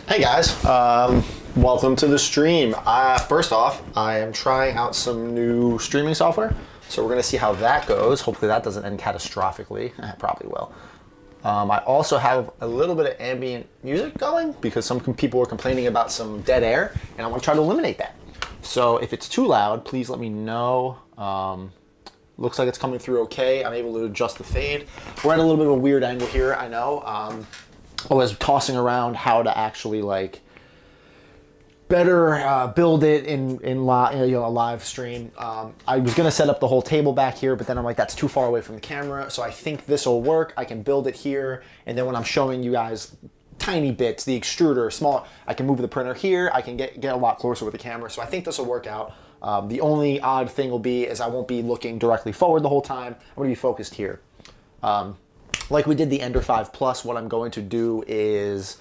Hey guys, welcome to the stream. First off, I am trying out some new streaming software, so we're gonna see how that goes. Hopefully that doesn't end catastrophically. It probably will. I also have a little bit of ambient music going because some people were complaining about some dead air, and I want to try to eliminate that. So if it's too loud, please let me know. Looks like it's coming through okay. I'm able to adjust the fade. We're at a little bit of a weird angle here, I know. I was tossing around how to actually like better build it in a live stream. I was gonna set up the whole table back here, but then I'm like, that's too far away from the camera. So I think this will work. I can build it here, and then when I'm showing you guys tiny bits, the extruder, small, I can move the printer here. I can get a lot closer with the camera. So I think this will work out. The only odd thing will be is I won't be looking directly forward the whole time. I'm gonna be focused here. Like we did the Ender-3 Plus, what I'm going to do is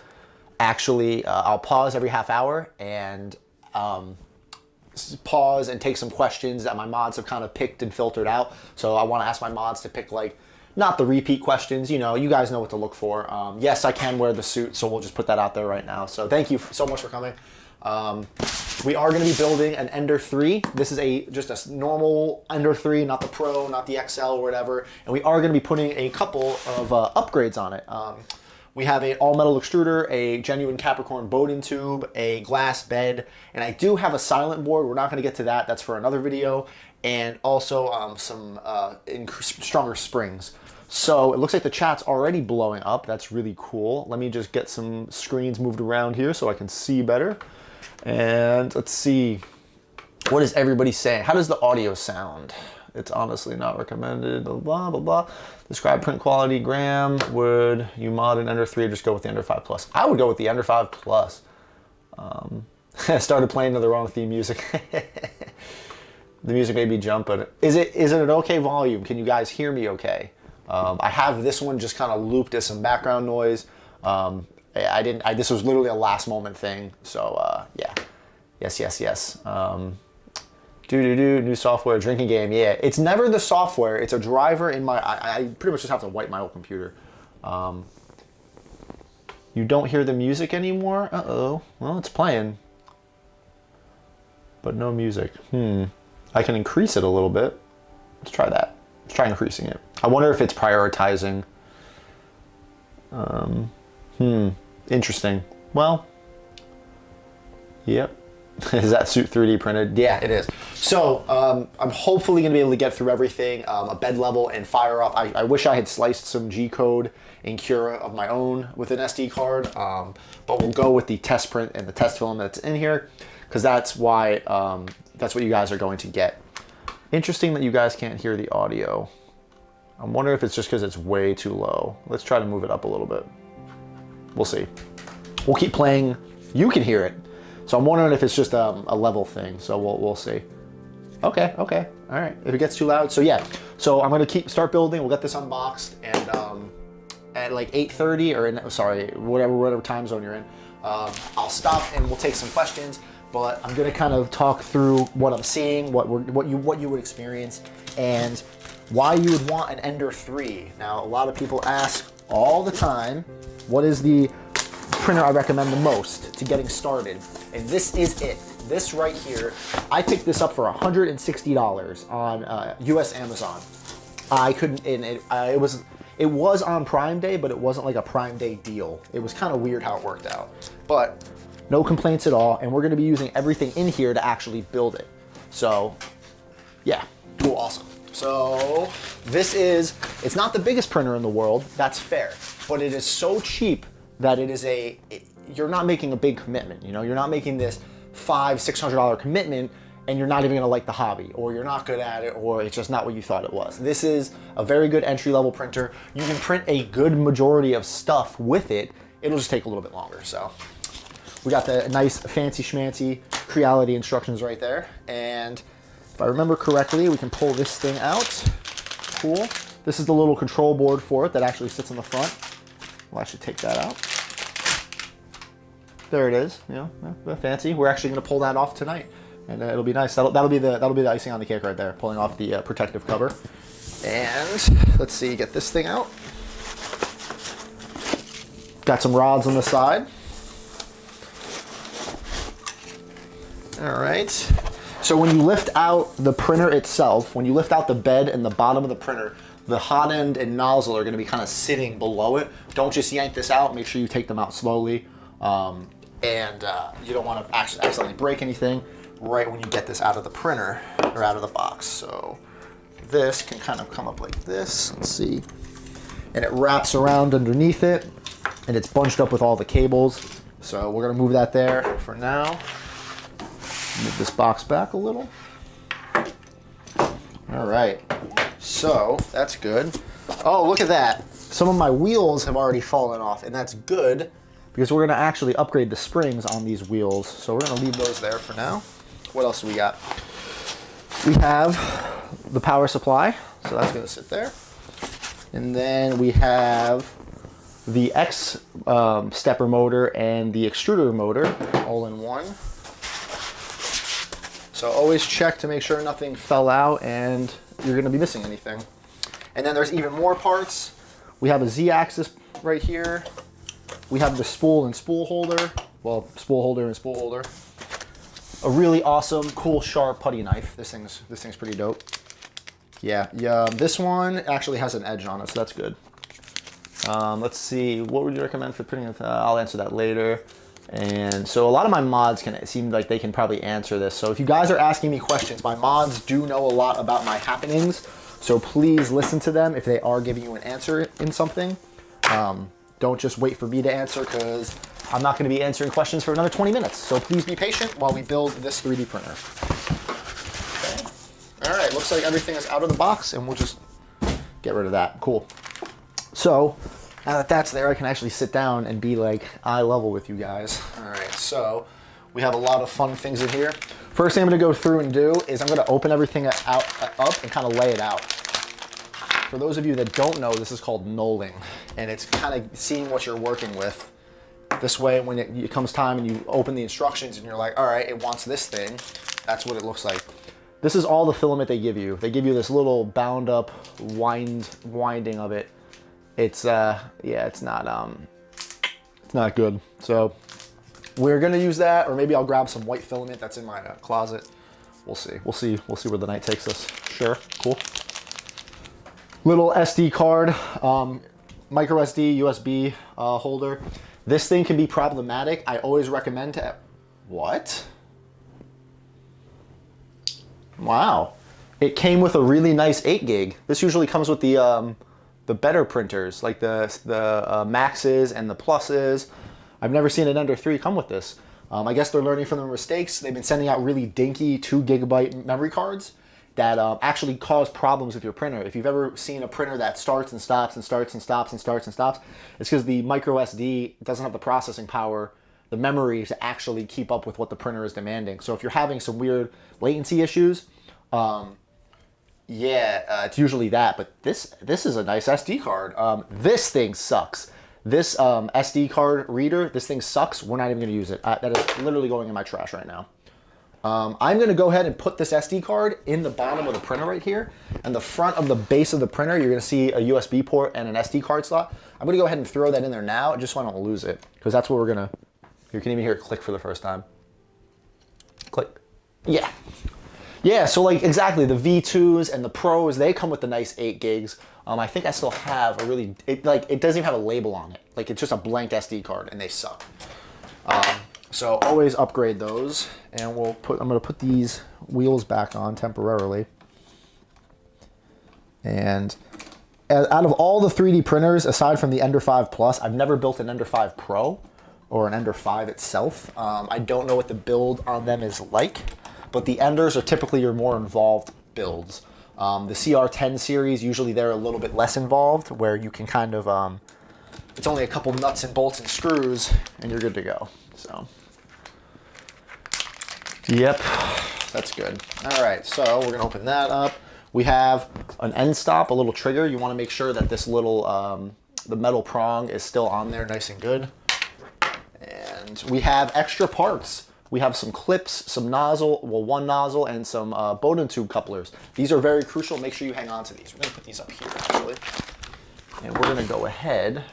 actually, I'll pause every half hour and pause and take some questions that my mods have kind of picked and filtered out. So I want to ask my mods to pick like, not the repeat questions, you know, you guys know what to look for. Yes, I can wear the suit, so we'll just put that out there right now. So thank you so much for coming. We are going to be building an Ender-3. This is just a normal Ender-3, not the Pro, not the XL or whatever. And we are going to be putting a couple of upgrades on it. We have an All Metal Extruder, a genuine Capricorn Bowden tube, a glass bed, and I do have a silent board. We're not going to get to that. That's for another video. And also some stronger springs. So it looks like the chat's already blowing up. That's really cool. Let me just get some screens moved around here so I can see better. And let's see, what is everybody saying? How does the audio sound? It's honestly not recommended, blah, blah, blah. Describe print quality, Graham. Would you mod an Ender-3 or just go with the Ender-3 Plus? I would go with the Ender-3 Plus. I started playing to the wrong theme music. The music made me jump, but is it an okay volume? Can you guys hear me okay? I have this one just kind of looped as some background noise. This was literally a last moment thing. So yeah, yes. New software, drinking game. Yeah, it's never the software. It's a driver in my, I pretty much just have to wipe my whole computer. You don't hear the music anymore? Uh-oh, well, it's playing, but no music. I can increase it a little bit. Let's try that. Let's try increasing it. I wonder if it's prioritizing. Interesting. Well, yep. Is that suit 3D printed? Yeah, it is. So I'm hopefully gonna be able to get through everything, a bed level and fire off. I wish I had sliced some G-code in Cura of my own with an SD card, but we'll go with the test print and the test film that's in here, because that's why, that's what you guys are going to get. Interesting that you guys can't hear the audio. I'm wondering if it's just because it's way too low. Let's try to move it up a little bit. We'll see. We'll keep playing. You can hear it. So I'm wondering if it's just a level thing. So we'll see. Okay. All right. If it gets too loud. So yeah. So I'm gonna start building. We'll get this unboxed, and at like 8:30 or whatever time zone you're in, I'll stop and we'll take some questions. But I'm gonna kind of talk through what I'm seeing, what you would experience, and why you would want an Ender-3. Now, a lot of people ask all the time, what is the printer I recommend the most to getting started? And this is it. This right here, I picked this up for $160 on US Amazon. I couldn't, and it was on Prime Day, but it wasn't like a Prime Day deal. It was kind of weird how it worked out. But no complaints at all, and we're gonna be using everything in here to actually build it. So, yeah, cool, awesome. So it's not the biggest printer in the world, that's fair, but it is so cheap that you're not making a big commitment, you know? You're not making this $500–600 commitment, and you're not even gonna like the hobby, or you're not good at it, or it's just not what you thought it was. This is a very good entry-level printer. You can print a good majority of stuff with it. It'll just take a little bit longer, so. We got the nice fancy schmancy Creality instructions right there, and if I remember correctly, we can pull this thing out. Cool. This is the little control board for it that actually sits in the front. We'll actually take that out. There it is. You know, fancy. We're actually going to pull that off tonight, and it'll be nice. That'll be the icing on the cake right there. Pulling off the protective cover. And let's see, get this thing out. Got some rods on the side. All right. So when you lift out the printer itself, when you lift out the bed and the bottom of the printer, the hot end and nozzle are going to be kind of sitting below it. Don't just yank this out. Make sure you take them out slowly. You don't want to accidentally break anything right when you get this out of the printer or out of the box. So this can kind of come up like this. Let's see. And it wraps around underneath it, and it's bunched up with all the cables. So we're going to move that there for now. Move this box back a little. All right. So that's good. Oh, look at that. Some of my wheels have already fallen off, and that's good because we're going to actually upgrade the springs on these wheels. So we're going to leave those there for now. What else do we got? We have the power supply, so that's going to sit there. And then we have the X stepper motor and the extruder motor all in one. So always check to make sure nothing fell out and you're going to be missing anything. And then there's even more parts. We have a Z-axis right here. We have the spool and spool holder. Well, spool holder and spool holder. A really awesome, cool, sharp putty knife. This thing's pretty dope. Yeah. This one actually has an edge on it, so that's good. Let's see. What would you recommend for printing? I'll answer that later. And so a lot of my mods seem like they can probably answer this. So if you guys are asking me questions, my mods do know a lot about my happenings. So please listen to them if they are giving you an answer in something. Don't just wait for me to answer because I'm not going to be answering questions for another 20 minutes. So please be patient while we build this 3D printer. Okay. All right, looks like everything is out of the box and we'll just get rid of that. Cool. So now that that's there, I can actually sit down and be like eye level with you guys. All right, so we have a lot of fun things in here. First thing I'm gonna go through and do is I'm gonna open everything up and kind of lay it out. For those of you that don't know, this is called knolling, and it's kind of seeing what you're working with. This way, when it comes time and you open the instructions and you're like, all right, it wants this thing, that's what it looks like. This is all the filament they give you. They give you this little bound up winding of it. It's yeah, it's not good. So we're gonna use that, or maybe I'll grab some white filament that's in my closet. We'll see where the night takes us. Sure, cool. Little SD card, micro SD, USB holder. This thing can be problematic. I always recommend to, what? Wow, it came with a really nice 8 gig. This usually comes with the better printers, like the Maxes and the Pluses. I've never seen an Ender-3 come with this. I guess they're learning from their mistakes. They've been sending out really dinky 2 gigabyte memory cards that actually cause problems with your printer. If you've ever seen a printer that starts and stops and starts and stops and starts and stops, it's because the micro SD doesn't have the processing power, the memory to actually keep up with what the printer is demanding. So if you're having some weird latency issues, it's usually that, but this is a nice SD card. This thing sucks. This SD card reader, this thing sucks. We're not even gonna use it. That is literally going in my trash right now. I'm gonna go ahead and put this SD card in the bottom of the printer right here. And the front of the base of the printer, you're gonna see a USB port and an SD card slot. I'm gonna go ahead and throw that in there now, just so I don't lose it. Because that's what we're gonna, you can even hear it click for the first time. Click, yeah. Yeah, so like exactly, the V2s and the Pros, they come with the nice 8 gigs. I think I still have a really, it doesn't even have a label on it. Like it's just a blank SD card and they suck. So always upgrade those, and I'm gonna put these wheels back on temporarily. And out of all the 3D printers, aside from the Ender-5 Plus, I've never built an Ender-5 Pro or an Ender-5 itself. I don't know what the build on them is like, but the Enders are typically your more involved builds. The CR10 series, usually they're a little bit less involved, where you can kind of, it's only a couple nuts and bolts and screws, and you're good to go, so. Yep, that's good. All right, so we're gonna open that up. We have an end stop, a little trigger. You wanna make sure that this little, the metal prong is still on there nice and good. And we have extra parts. We have some clips, some nozzle, well, one nozzle, and some Bowden tube couplers. These are very crucial. Make sure you hang on to these. We're gonna put these up here, actually. And we're gonna go ahead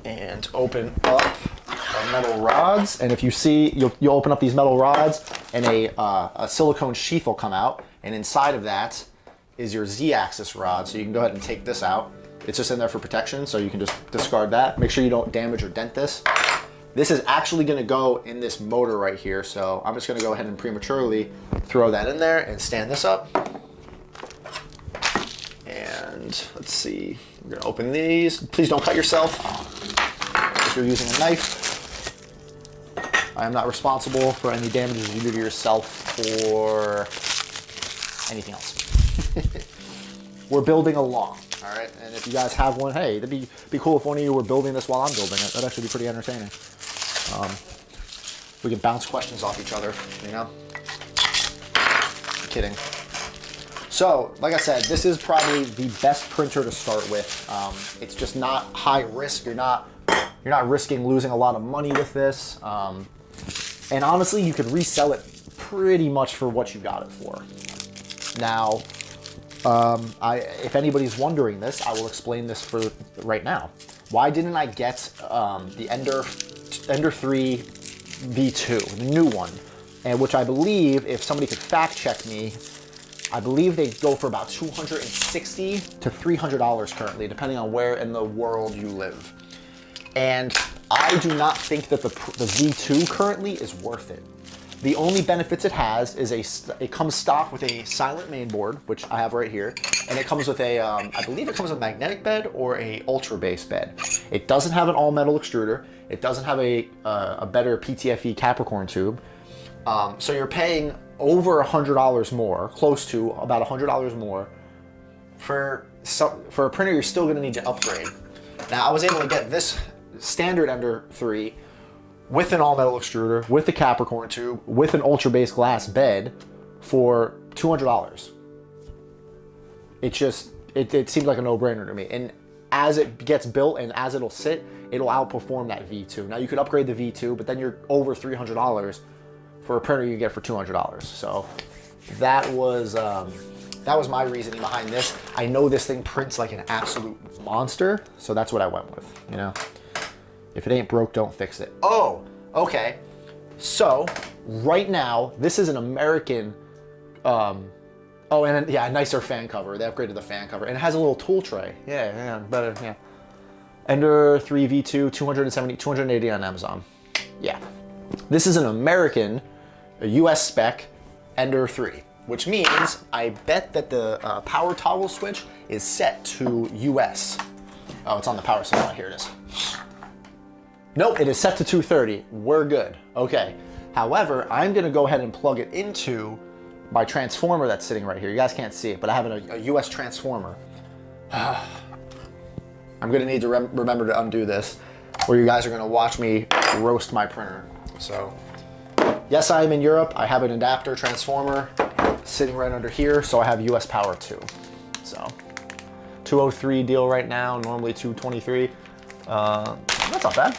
and open up our metal rods, and if you see, you'll open up these metal rods, and a silicone sheath will come out, and inside of that is your Z-axis rod. So you can go ahead and take this out. It's just in there for protection, so you can just discard that. Make sure you don't damage or dent this. This is actually going to go in this motor right here, so I'm just going to go ahead and prematurely throw that in there and stand this up. And let's see, we're going to open these. Please don't cut yourself if you're using a knife. I am not responsible for any damages you do to yourself or anything else. We're building along, all right? And if you guys have one, hey, it'd be cool if one of you were building this while I'm building it. That'd actually be pretty entertaining. We can bounce questions off each other, you know? I'm kidding. So, like I said, this is probably the best printer to start with. It's just not high risk. You're not risking losing a lot of money with this. And honestly, you could resell it pretty much for what you got it for. Now, if anybody's wondering this, I will explain this for right now. Why didn't I get the Ender-3 V2, the new one, and which I believe, if somebody could fact check me, I believe they go for about $260 to $300 currently, depending on where in the world you live. And I do not think that the V2 currently is worth it. The only benefits it has is it comes stock with a silent mainboard, which I have right here, and it comes with a, I believe it comes with a magnetic bed or a Ultrabase bed. It doesn't have an all metal extruder. It doesn't have a better ptfe Capricorn tube. So you're paying over $100 more, close to about $100 more for a printer you're still gonna need to upgrade. Now I was able to get this standard Ender-3 with an all metal extruder, with the Capricorn tube, with an Ultrabase glass bed for $200. It seemed like a no-brainer to me. And as it gets built and as it'll sit, it'll outperform that V2. Now you could upgrade the V2, but then you're over $300 for a printer you get for $200. So that was my reasoning behind this. I know this thing prints like an absolute monster, so that's what I went with, you know? If it ain't broke, don't fix it. Oh, okay. So right now, this is an American, oh, and yeah, a nicer fan cover. They upgraded the fan cover, and it has a little tool tray. Yeah, better, yeah. Ender-3 V2, 280 on Amazon. Yeah. This is an American, a US spec Ender-3, which means I bet that the power toggle switch is set to US. Oh, it's on the power supply. Here it is. Nope, it is set to 230. We're good. Okay. However, I'm going to go ahead and plug it into my transformer that's sitting right here. You guys can't see it, but I have a US transformer. I'm going to need to remember to undo this, or you guys are going to watch me roast my printer. So, yes, I am in Europe. I have an adapter transformer sitting right under here, so I have US power too. So, 203 deal right now, normally 223. That's not bad.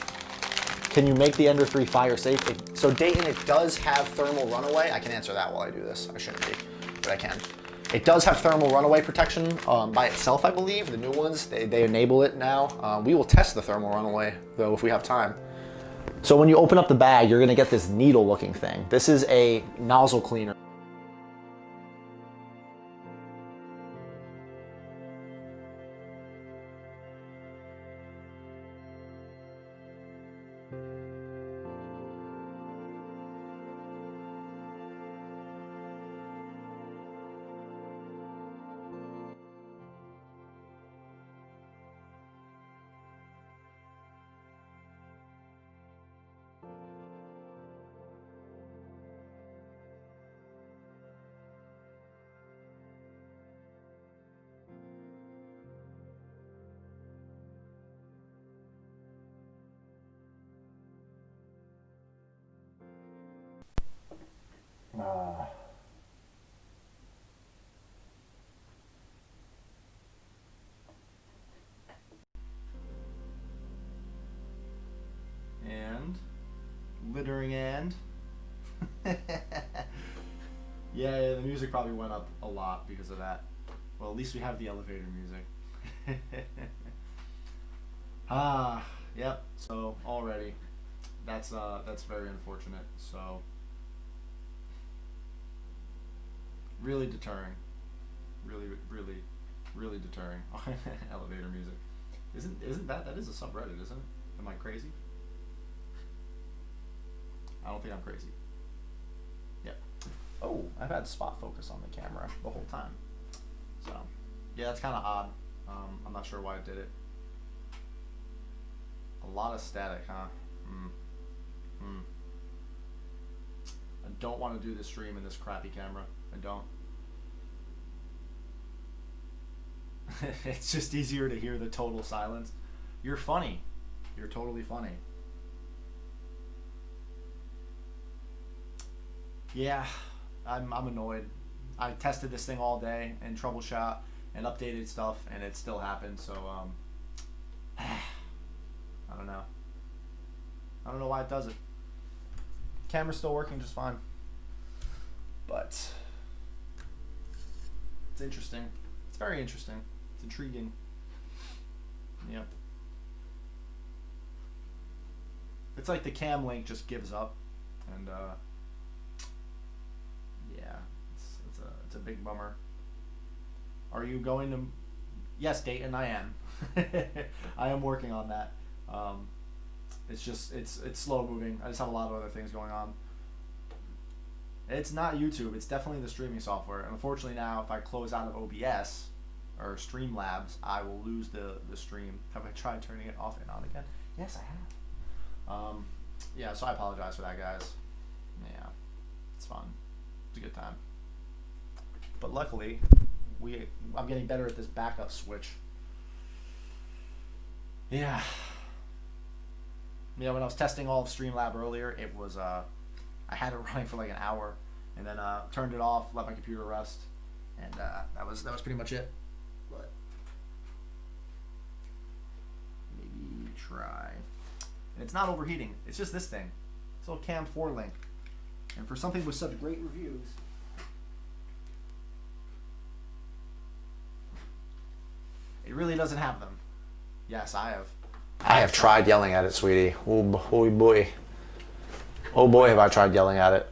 Can you make the Ender-3 fire safe? So Dayton, it does have thermal runaway. I can answer that while I do this. I shouldn't be, but I can. It does have thermal runaway protection by itself, I believe. The new ones, they enable it now. We will test the thermal runaway, though, if we have time. So when you open up the bag, you're gonna get this needle-looking thing. This is a nozzle cleaner. And littering and yeah, the music probably went up a lot because of that. Well, at least we have the elevator music. Yep. So already that's very unfortunate. So really deterring, really deterring. Elevator music. Isn't that is a subreddit, isn't it? Am I crazy? I don't think I'm crazy. Yeah. Oh, I've had spot focus on the camera the whole time. So, yeah, that's kind of odd. I'm not sure why I did it. A lot of static, huh? I don't want to do this stream in this crappy camera. I don't. It's just easier to hear the total silence. You're funny. You're totally funny. Yeah, I'm annoyed. I tested this thing all day and troubleshot and updated stuff, and it still happened. So I don't know. I don't know why it does it. Camera's still working just fine, but it's interesting. It's very interesting. It's intriguing. Yep. It's like the cam link just gives up, and yeah, it's a big bummer. Are you going to? Yes, Dayton, I am. I am working on that. It's just it's slow moving. I just have a lot of other things going on. It's not YouTube. It's definitely the streaming software. And unfortunately now, if I close out of OBS or Streamlabs, I will lose the stream. Have I tried turning it off and on again? Yes, I have. Yeah, so I apologize for that, guys. Yeah, it's fun. It's a good time. But luckily, I'm getting better at this backup switch. Yeah. Yeah, when I was testing all of Streamlab earlier, it was I had it running for like an hour, and then turned it off, let my computer rest, and that was pretty much it. But maybe try. And it's not overheating. It's just this thing. It's a little Cam 4 link, and for something with such great reviews. It really doesn't have them. Yes, I have. I have tried yelling at it, sweetie. Oh boy. Oh boy, have I tried yelling at it.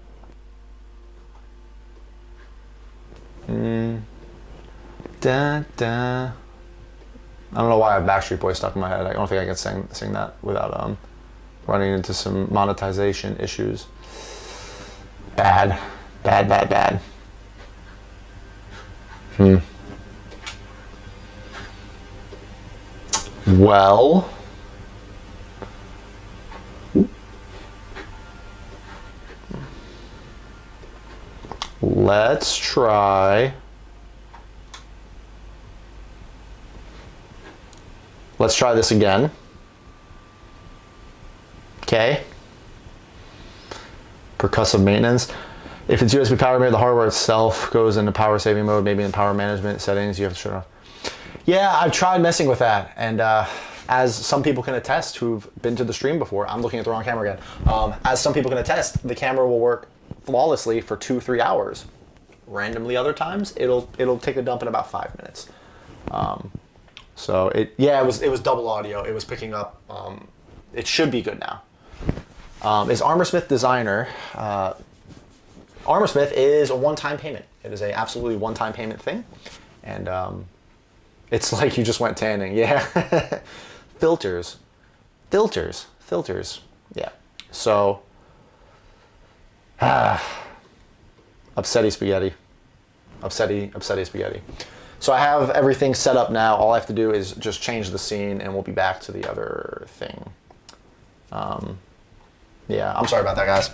Da da. I don't know why I have Backstreet Boys stuck in my head. I don't think I can sing that without running into some monetization issues. Bad. Well, let's try. Let's try this again. Okay. Percussive maintenance. If it's USB power, maybe the hardware itself goes into power saving mode, maybe in power management settings, you have to shut it off. Yeah, I've tried messing with that, and as some people can attest who've been to the stream before, I'm looking at the wrong camera again. As some people can attest, the camera will work flawlessly for 2-3 hours. Randomly, other times it'll take a dump in about 5 minutes. So it was double audio. It was picking up. It should be good now. Is Armorsmith Designer? Armorsmith is a one-time payment. It is a absolutely one-time payment thing, and it's like you just went tanning. Yeah. Filters. Yeah. So, upsetty spaghetti. So I have everything set up now. All I have to do is just change the scene, and we'll be back to the other thing. Yeah, I'm sorry about that, guys.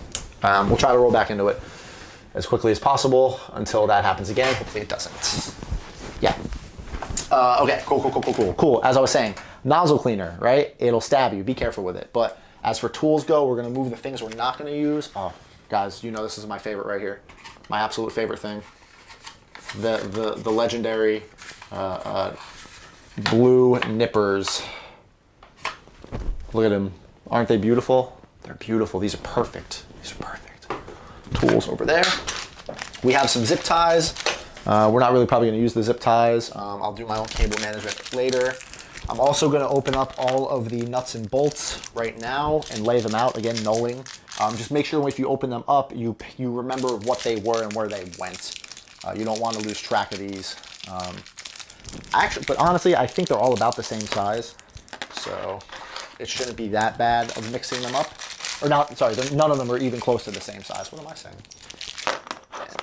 We'll try to roll back into it as quickly as possible until that happens again. Hopefully it doesn't. Yeah. Okay, cool. As I was saying, nozzle cleaner, right? It'll stab you. Be careful with it. But as for tools go, we're going to move the things we're not going to use. Oh, guys, you know this is my favorite right here. My absolute favorite thing. The legendary blue nippers. Look at them. Aren't they beautiful? They're beautiful. These are perfect. Tools over there. We have some zip ties. We're not really probably going to use the zip ties. I'll do my own cable management later. I'm also going to open up all of the nuts and bolts right now and lay them out, again, knowing. Just make sure if you open them up, you remember what they were and where they went. You don't want to lose track of these. Actually, but honestly, I think they're all about the same size. So it shouldn't be that bad of mixing them up. Or not, sorry, none of them are even close to the same size. What am I saying? And,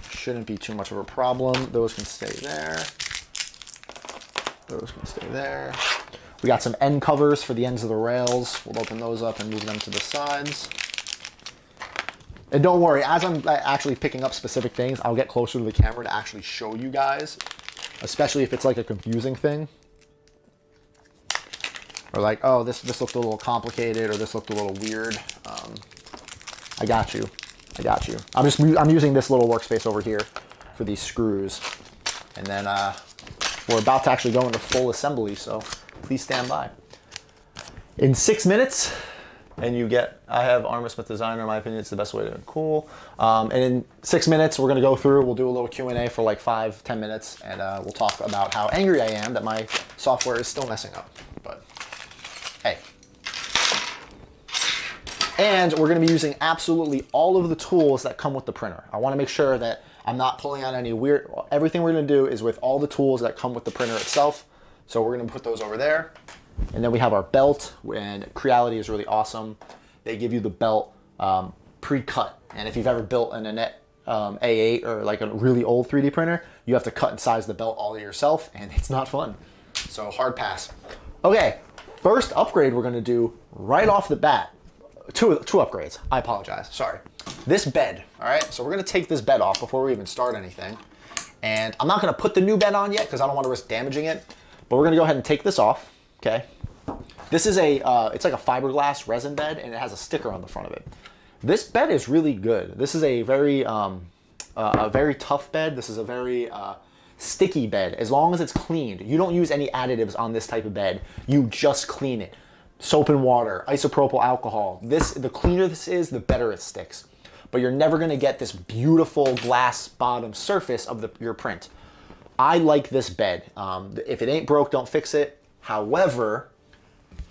shouldn't be too much of a problem. Those can stay there. Those can stay there. We got some end covers for the ends of the rails. We'll open those up and move them to the sides. And don't worry, as I'm actually picking up specific things, I'll get closer to the camera to actually show you guys, especially if it's like a confusing thing. Or like, oh, this looked a little complicated, or this looked a little weird. I got you. I got you. I'm using this little workspace over here for these screws. And then we're about to actually go into full assembly, so please stand by. In 6 minutes, and you get, I have Armor Smith Designer, in my opinion, it's the best way to, cool. And in 6 minutes, we're gonna go through, we'll do a little Q&A for like 5-10 minutes, and we'll talk about how angry I am that my software is still messing up, but hey. And we're gonna be using absolutely all of the tools that come with the printer. I wanna make sure that I'm not pulling out any weird, everything we're gonna do is with all the tools that come with the printer itself. So we're gonna put those over there. And then we have our belt, and Creality is really awesome. They give you the belt pre-cut. And if you've ever built an Annette A8 or like a really old 3D printer, you have to cut and size the belt all yourself, and it's not fun. So hard pass. Okay, first upgrade we're gonna do right off the bat. Two upgrades, I apologize, sorry. This bed, all right? So we're gonna take this bed off before we even start anything. And I'm not gonna put the new bed on yet because I don't wanna risk damaging it, but we're gonna go ahead and take this off, okay? This is it's like a fiberglass resin bed, and it has a sticker on the front of it. This bed is really good. This is a very tough bed. This is a very sticky bed, as long as it's cleaned. You don't use any additives on this type of bed. You just clean it. Soap and water, isopropyl alcohol. The cleaner this is, the better it sticks. But you're never gonna get this beautiful glass bottom surface of your print. I like this bed. If it ain't broke, don't fix it. However,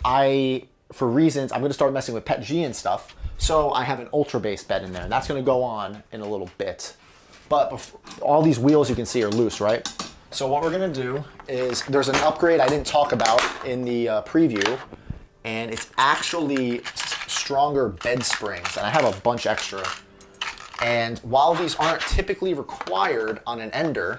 for reasons, I'm gonna start messing with ptfe and stuff, so I have an Ultrabase bed in there, and that's gonna go on in a little bit. But all these wheels you can see are loose, right? So what we're gonna do is, there's an upgrade I didn't talk about in the preview, and it's actually stronger bed springs, and I have a bunch extra. And while these aren't typically required on an Ender,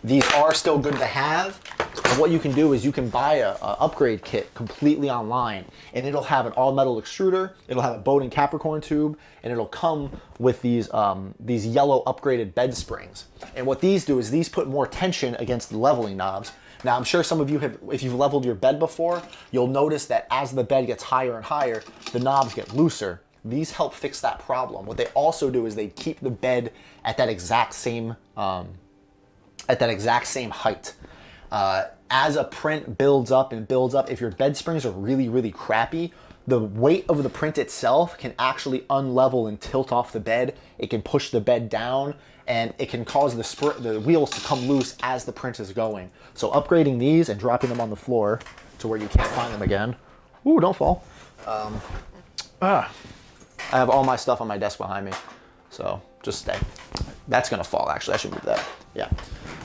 these are still good to have. And what you can do is you can buy a upgrade kit completely online, and it'll have an All Metal Extruder, it'll have a Bowden Capricorn tube, and it'll come with these yellow upgraded bed springs. And what these do is these put more tension against the leveling knobs. Now, I'm sure some of you have, if you've leveled your bed before, you'll notice that as the bed gets higher and higher, the knobs get looser. These help fix that problem. What they also do is they keep the bed at that exact same height. As a print builds up and builds up, if your bed springs are really, really crappy, the weight of the print itself can actually unlevel and tilt off the bed. It can push the bed down, and it can cause the wheels to come loose as the print is going. So upgrading these and dropping them on the floor to where you can't find them again. Ooh, don't fall. I have all my stuff on my desk behind me, so just stay. That's gonna fall, actually. I should move that. Yeah.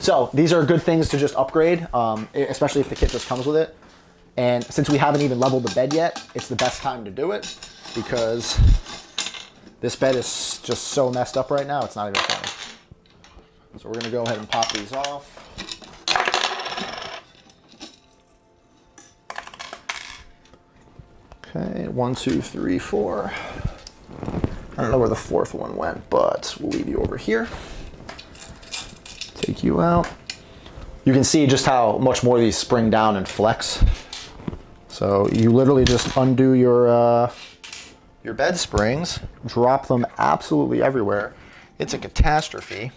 So these are good things to just upgrade, especially if the kit just comes with it. And since we haven't even leveled the bed yet, it's the best time to do it, because this bed is just so messed up right now, it's not even funny. So we're gonna go ahead and pop these off. Okay, 1, 2, 3, 4. I don't know where the fourth one went, but we'll leave you over here. Take you out. You can see just how much more these spring down and flex. So you literally just undo your bed springs, drop them absolutely everywhere. It's a catastrophe.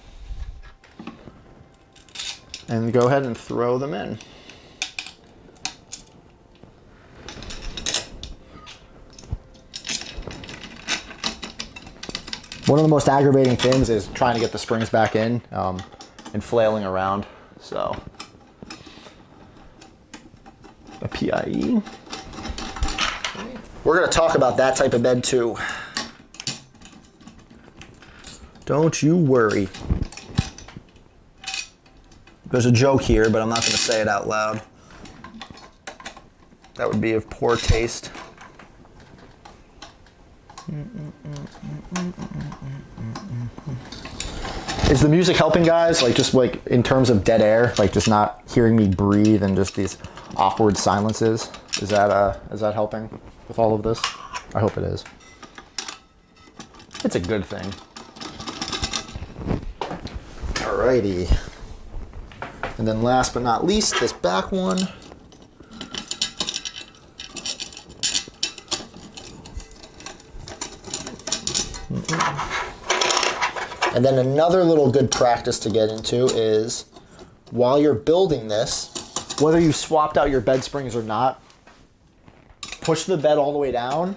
And go ahead and throw them in. One of the most aggravating things is trying to get the springs back in and flailing around. So a PIE. We're gonna talk about that type of bed too. Don't you worry. There's a joke here, but I'm not gonna say it out loud. That would be of poor taste. Is the music helping, guys? Like, just like in terms of dead air, like just not hearing me breathe and just these awkward silences. Is that helping with all of this? I hope it is. It's a good thing. Alrighty. And then last but not least, this back one. And then another little good practice to get into is while you're building this, whether you swapped out your bed springs or not, push the bed all the way down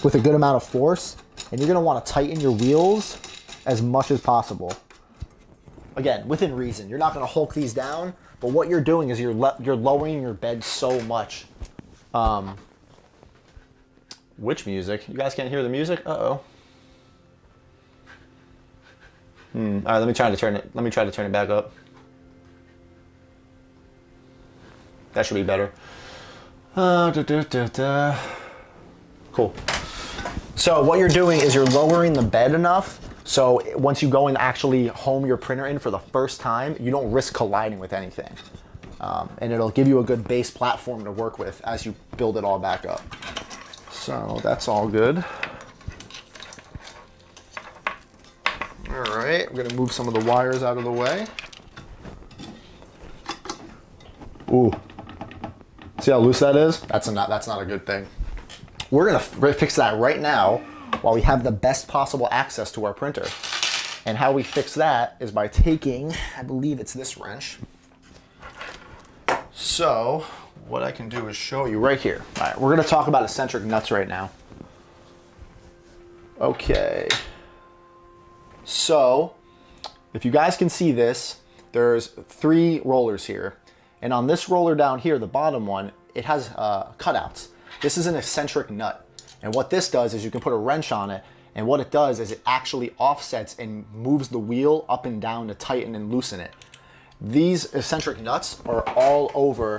with a good amount of force, and you're gonna wanna tighten your wheels as much as possible. Again, within reason. You're not gonna Hulk these down, but what you're doing is you're lowering your bed so much. Which music? You guys can't hear the music? Uh-oh. All right, let me try to turn it back up. That should be better. Cool. So what you're doing is you're lowering the bed enough so once you go and actually home your printer in for the first time, you don't risk colliding with anything. And it'll give you a good base platform to work with as you build it all back up. So that's all good. All right, we're gonna move some of the wires out of the way. Ooh, see how loose that is? That's not a good thing. We're gonna fix that right now while we have the best possible access to our printer. And how we fix that is by taking, I believe it's this wrench. So what I can do is show you right here. All right, we're gonna talk about eccentric nuts right now. Okay. So, if you guys can see this, there's 3 rollers here. And on this roller down here, the bottom one, it has cutouts. This is an eccentric nut. And what this does is you can put a wrench on it, and what it does is it actually offsets and moves the wheel up and down to tighten and loosen it. These eccentric nuts are all over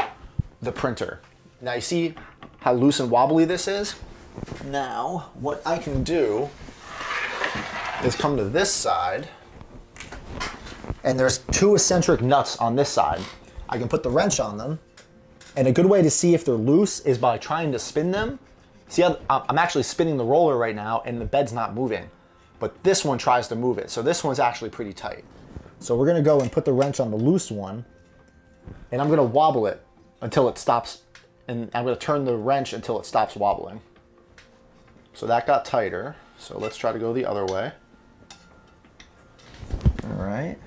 the printer. Now you see how loose and wobbly this is? Now, what I can do is come to this side, and there's 2 eccentric nuts on this side. I can put the wrench on them, and a good way to see if they're loose is by trying to spin them. See how I'm actually spinning the roller right now and the bed's not moving, but this one tries to move it. So this one's actually pretty tight. So we're gonna go and put the wrench on the loose one, and I'm gonna wobble it until it stops, and I'm gonna turn the wrench until it stops wobbling. So that got tighter. So let's try to go the other way. All right,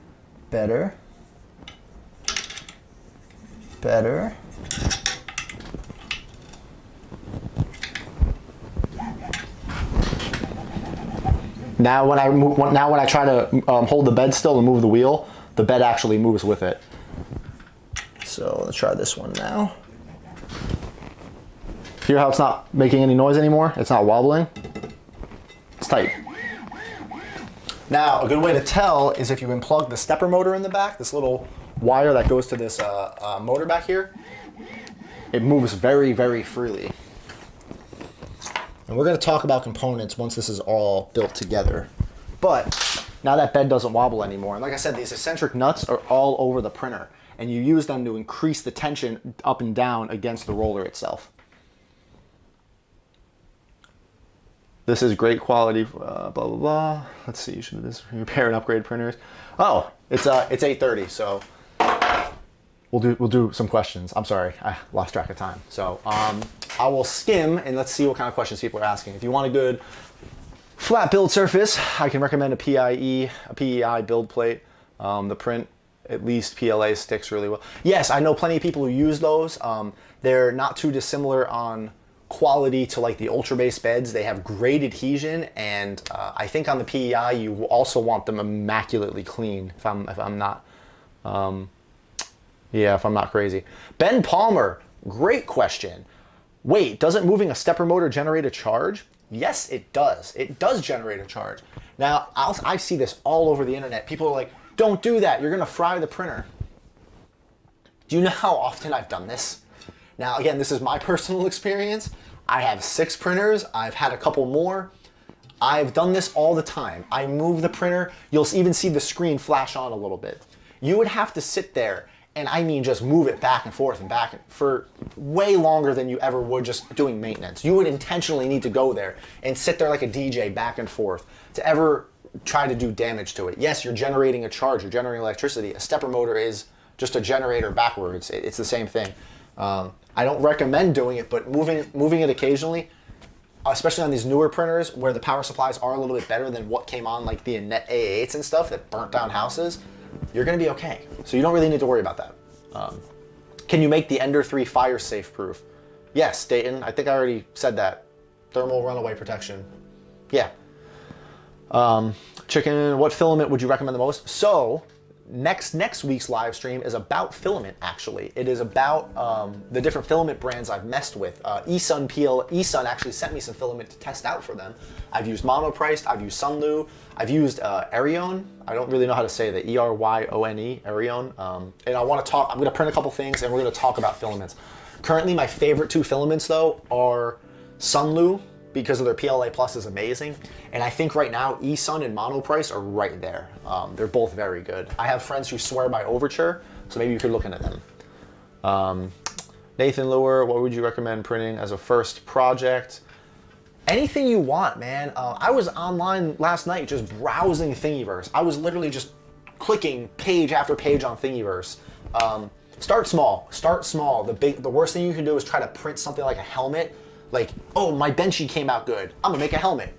better. Better. Now when I try to hold the bed still and move the wheel, the bed actually moves with it. So let's try this one now. Hear how it's not making any noise anymore? It's not wobbling. It's tight. Now, a good way to tell is if you unplug the stepper motor in the back, this little wire that goes to this motor back here, it moves very, very freely. And we're gonna talk about components once this is all built together. But now that bed doesn't wobble anymore. And like I said, these eccentric nuts are all over the printer, and you use them to increase the tension up and down against the roller itself. This is great quality, blah, blah, blah. Let's see, should this repair and upgrade printers? Oh, it's 8:30, so we'll do some questions. I'm sorry, I lost track of time. So I will skim and let's see what kind of questions people are asking. If you want a good flat build surface, I can recommend a PEI build plate. The print, at least PLA sticks really well. Yes, I know plenty of people who use those. They're not too dissimilar on quality to like the Ultrabase beds. They have great adhesion, and I think on the PEI you also want them immaculately clean. If I'm not crazy. Ben Palmer, Great question. Wait, doesn't moving a stepper motor generate a charge? Yes, it does. It does generate a charge. Now, I see this all over the internet. People are like, don't do that. You're going to fry the printer. Do you know how often I've done this? Now, again, this is my personal experience. I have 6 printers. I've had a couple more. I've done this all the time. I move the printer. You'll even see the screen flash on a little bit. You would have to sit there and I mean just move it back and forth and back for way longer than you ever would just doing maintenance. You would intentionally need to go there and sit there like a DJ back and forth to ever try to do damage to it. Yes, you're generating a charge, you're generating electricity. A stepper motor is just a generator backwards. It's the same thing. I don't recommend doing it, but moving it occasionally, especially on these newer printers where the power supplies are a little bit better than what came on like the Net A8s and stuff that burnt down houses, you're gonna be okay. So you don't really need to worry about that. Can you make the Ender-3 fire safe proof? Yes, Dayton, I think I already said that. Thermal runaway protection. Yeah. Chicken, what filament would you recommend the most? So next week's live stream is about filament, actually. It is about the different filament brands I've messed with. eSun actually sent me some filament to test out for them. I've used Monopriced, I've used Sunlu, I've used Erion. I don't really know how to say that, E-R-Y-O-N-E, Erion. And I want to talk, I'm going to print a couple things and we're going to talk about filaments. Currently, my favorite 2 filaments, though, are Sunlu, because of their PLA Plus is amazing. And I think right now, eSun and Monoprice are right there. They're both very good. I have friends who swear by Overture, so maybe you could look into them. Nathan Lure, what would you recommend printing as a first project? Anything you want, man. I was online last night just browsing Thingiverse. I was literally just clicking page after page on Thingiverse. Start small, start small. The worst thing you can do is try to print something like a helmet. Like, oh, my Benchy came out good, I'm gonna make a helmet.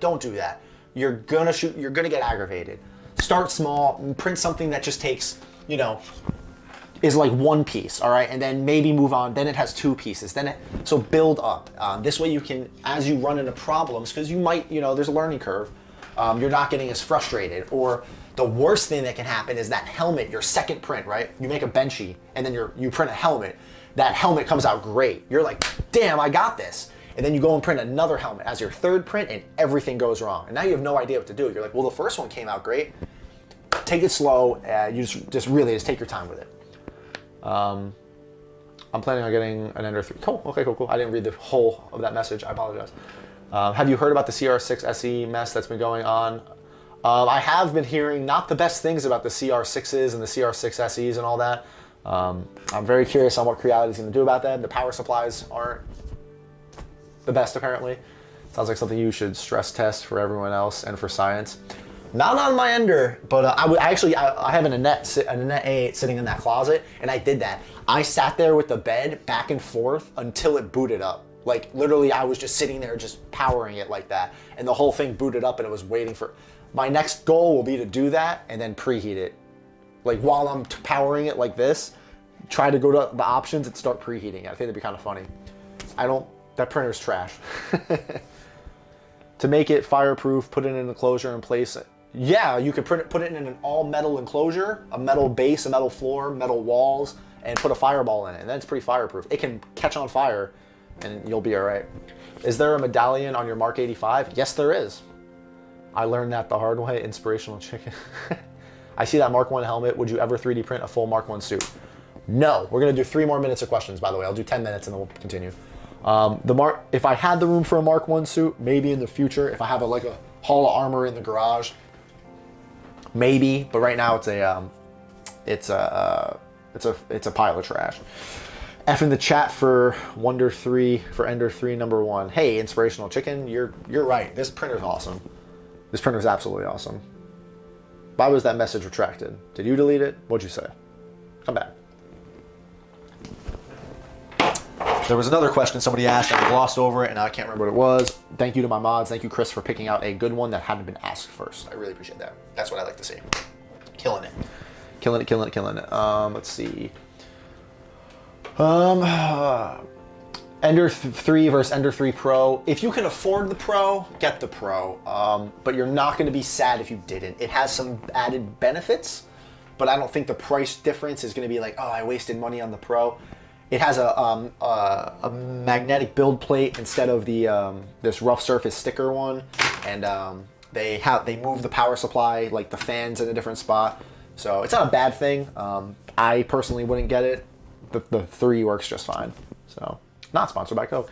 Don't do that. You're gonna get aggravated. Start small, and print something that just takes, you know, is like 1 piece, all right? And then maybe move on, then it has 2 pieces. So build up. This way you can, as you run into problems, because you might, you know, there's a learning curve, you're not getting as frustrated. Or the worst thing that can happen is that helmet, your second print, right? You make a Benchy, and then you print a helmet. That helmet comes out great. You're like, damn, I got this. And then you go and print another helmet as your 3rd print and everything goes wrong. And now you have no idea what to do. You're like, well, the first one came out great. Take it slow. You just really take your time with it. I'm planning on getting an Ender-3. Cool, okay, cool. I didn't read the whole of that message, I apologize. Have you heard about the CR6 SE mess that's been going on? I have been hearing not the best things about the CR6s and the CR6 SEs and all that. I'm very curious on what Creality is going to do about that. The power supplies aren't the best, apparently. Sounds like something you should stress test for everyone else and for science. Not on my Ender, but I have an Net A8 sitting in that closet, and I did that. I sat there with the bed back and forth until it booted up. Like, literally, I was just sitting there just powering it like that, and the whole thing booted up, and it was waiting for... My next goal will be to do that and then preheat it. Like, while I'm powering it like this, try to go to the options and start preheating it. I think that'd be kind of funny. That printer's trash. To make it fireproof, put it in an enclosure and place it. Yeah, you could put it in an all metal enclosure, a metal base, a metal floor, metal walls, and put a fireball in it. And then it's pretty fireproof. It can catch on fire and you'll be all right. Is there a medallion on your Mark 85? Yes, there is. I learned that the hard way, inspirational chicken. I see that Mark 1 helmet. Would you ever 3D print a full Mark 1 suit? No. We're going to do 3 more minutes of questions, by the way. I'll do 10 minutes and then we'll continue. If I had the room for a Mark 1 suit, maybe in the future, if I have like a Hall of Armor in the garage, maybe, but right now it's a pile of trash. F in the chat for Ender-3 #1. Hey, inspirational chicken, you're right. This printer's awesome. This printer's absolutely awesome. Why was that message retracted? Did you delete it? What'd you say? Come back. There was another question somebody asked, I glossed over it, and I can't remember what it was. Thank you to my mods. Thank you, Chris, for picking out a good one that hadn't been asked first. I really appreciate that. That's what I like to see. Killing it. Killing it. Let's see. Ender-3 versus Ender-3 Pro. If you can afford the Pro, get the Pro. But you're not going to be sad if you didn't. It has some added benefits, but I don't think the price difference is going to be like, oh, I wasted money on the Pro. It has a magnetic build plate instead of the this rough surface sticker one, and they move the power supply, like the fans, in a different spot. So it's not a bad thing. I personally wouldn't get it. The 3 works just fine. So not sponsored by Coke.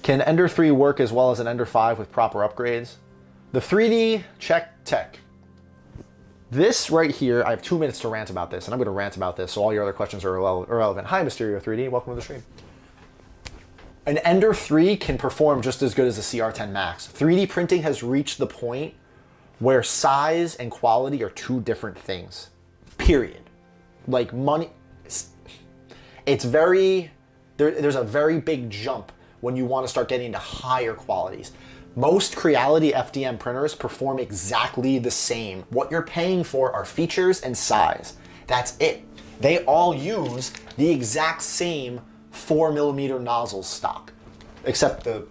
Can Ender-3 work as well as an Ender-5 with proper upgrades? The 3D check tech. This right here, I have 2 minutes to rant about this, and I'm going to rant about this, so all your other questions are irrelevant. Hi, Mysterio3D. Welcome to the stream. An Ender-3 can perform just as good as a CR10 Max. 3D printing has reached the point where size and quality are 2 different things. Period. Like money, it's very, there's a very big jump when you want to start getting into higher qualities. Most Creality FDM printers perform exactly the same. What you're paying for are features and size. That's it. They all use the exact same 4mm nozzles stock, except the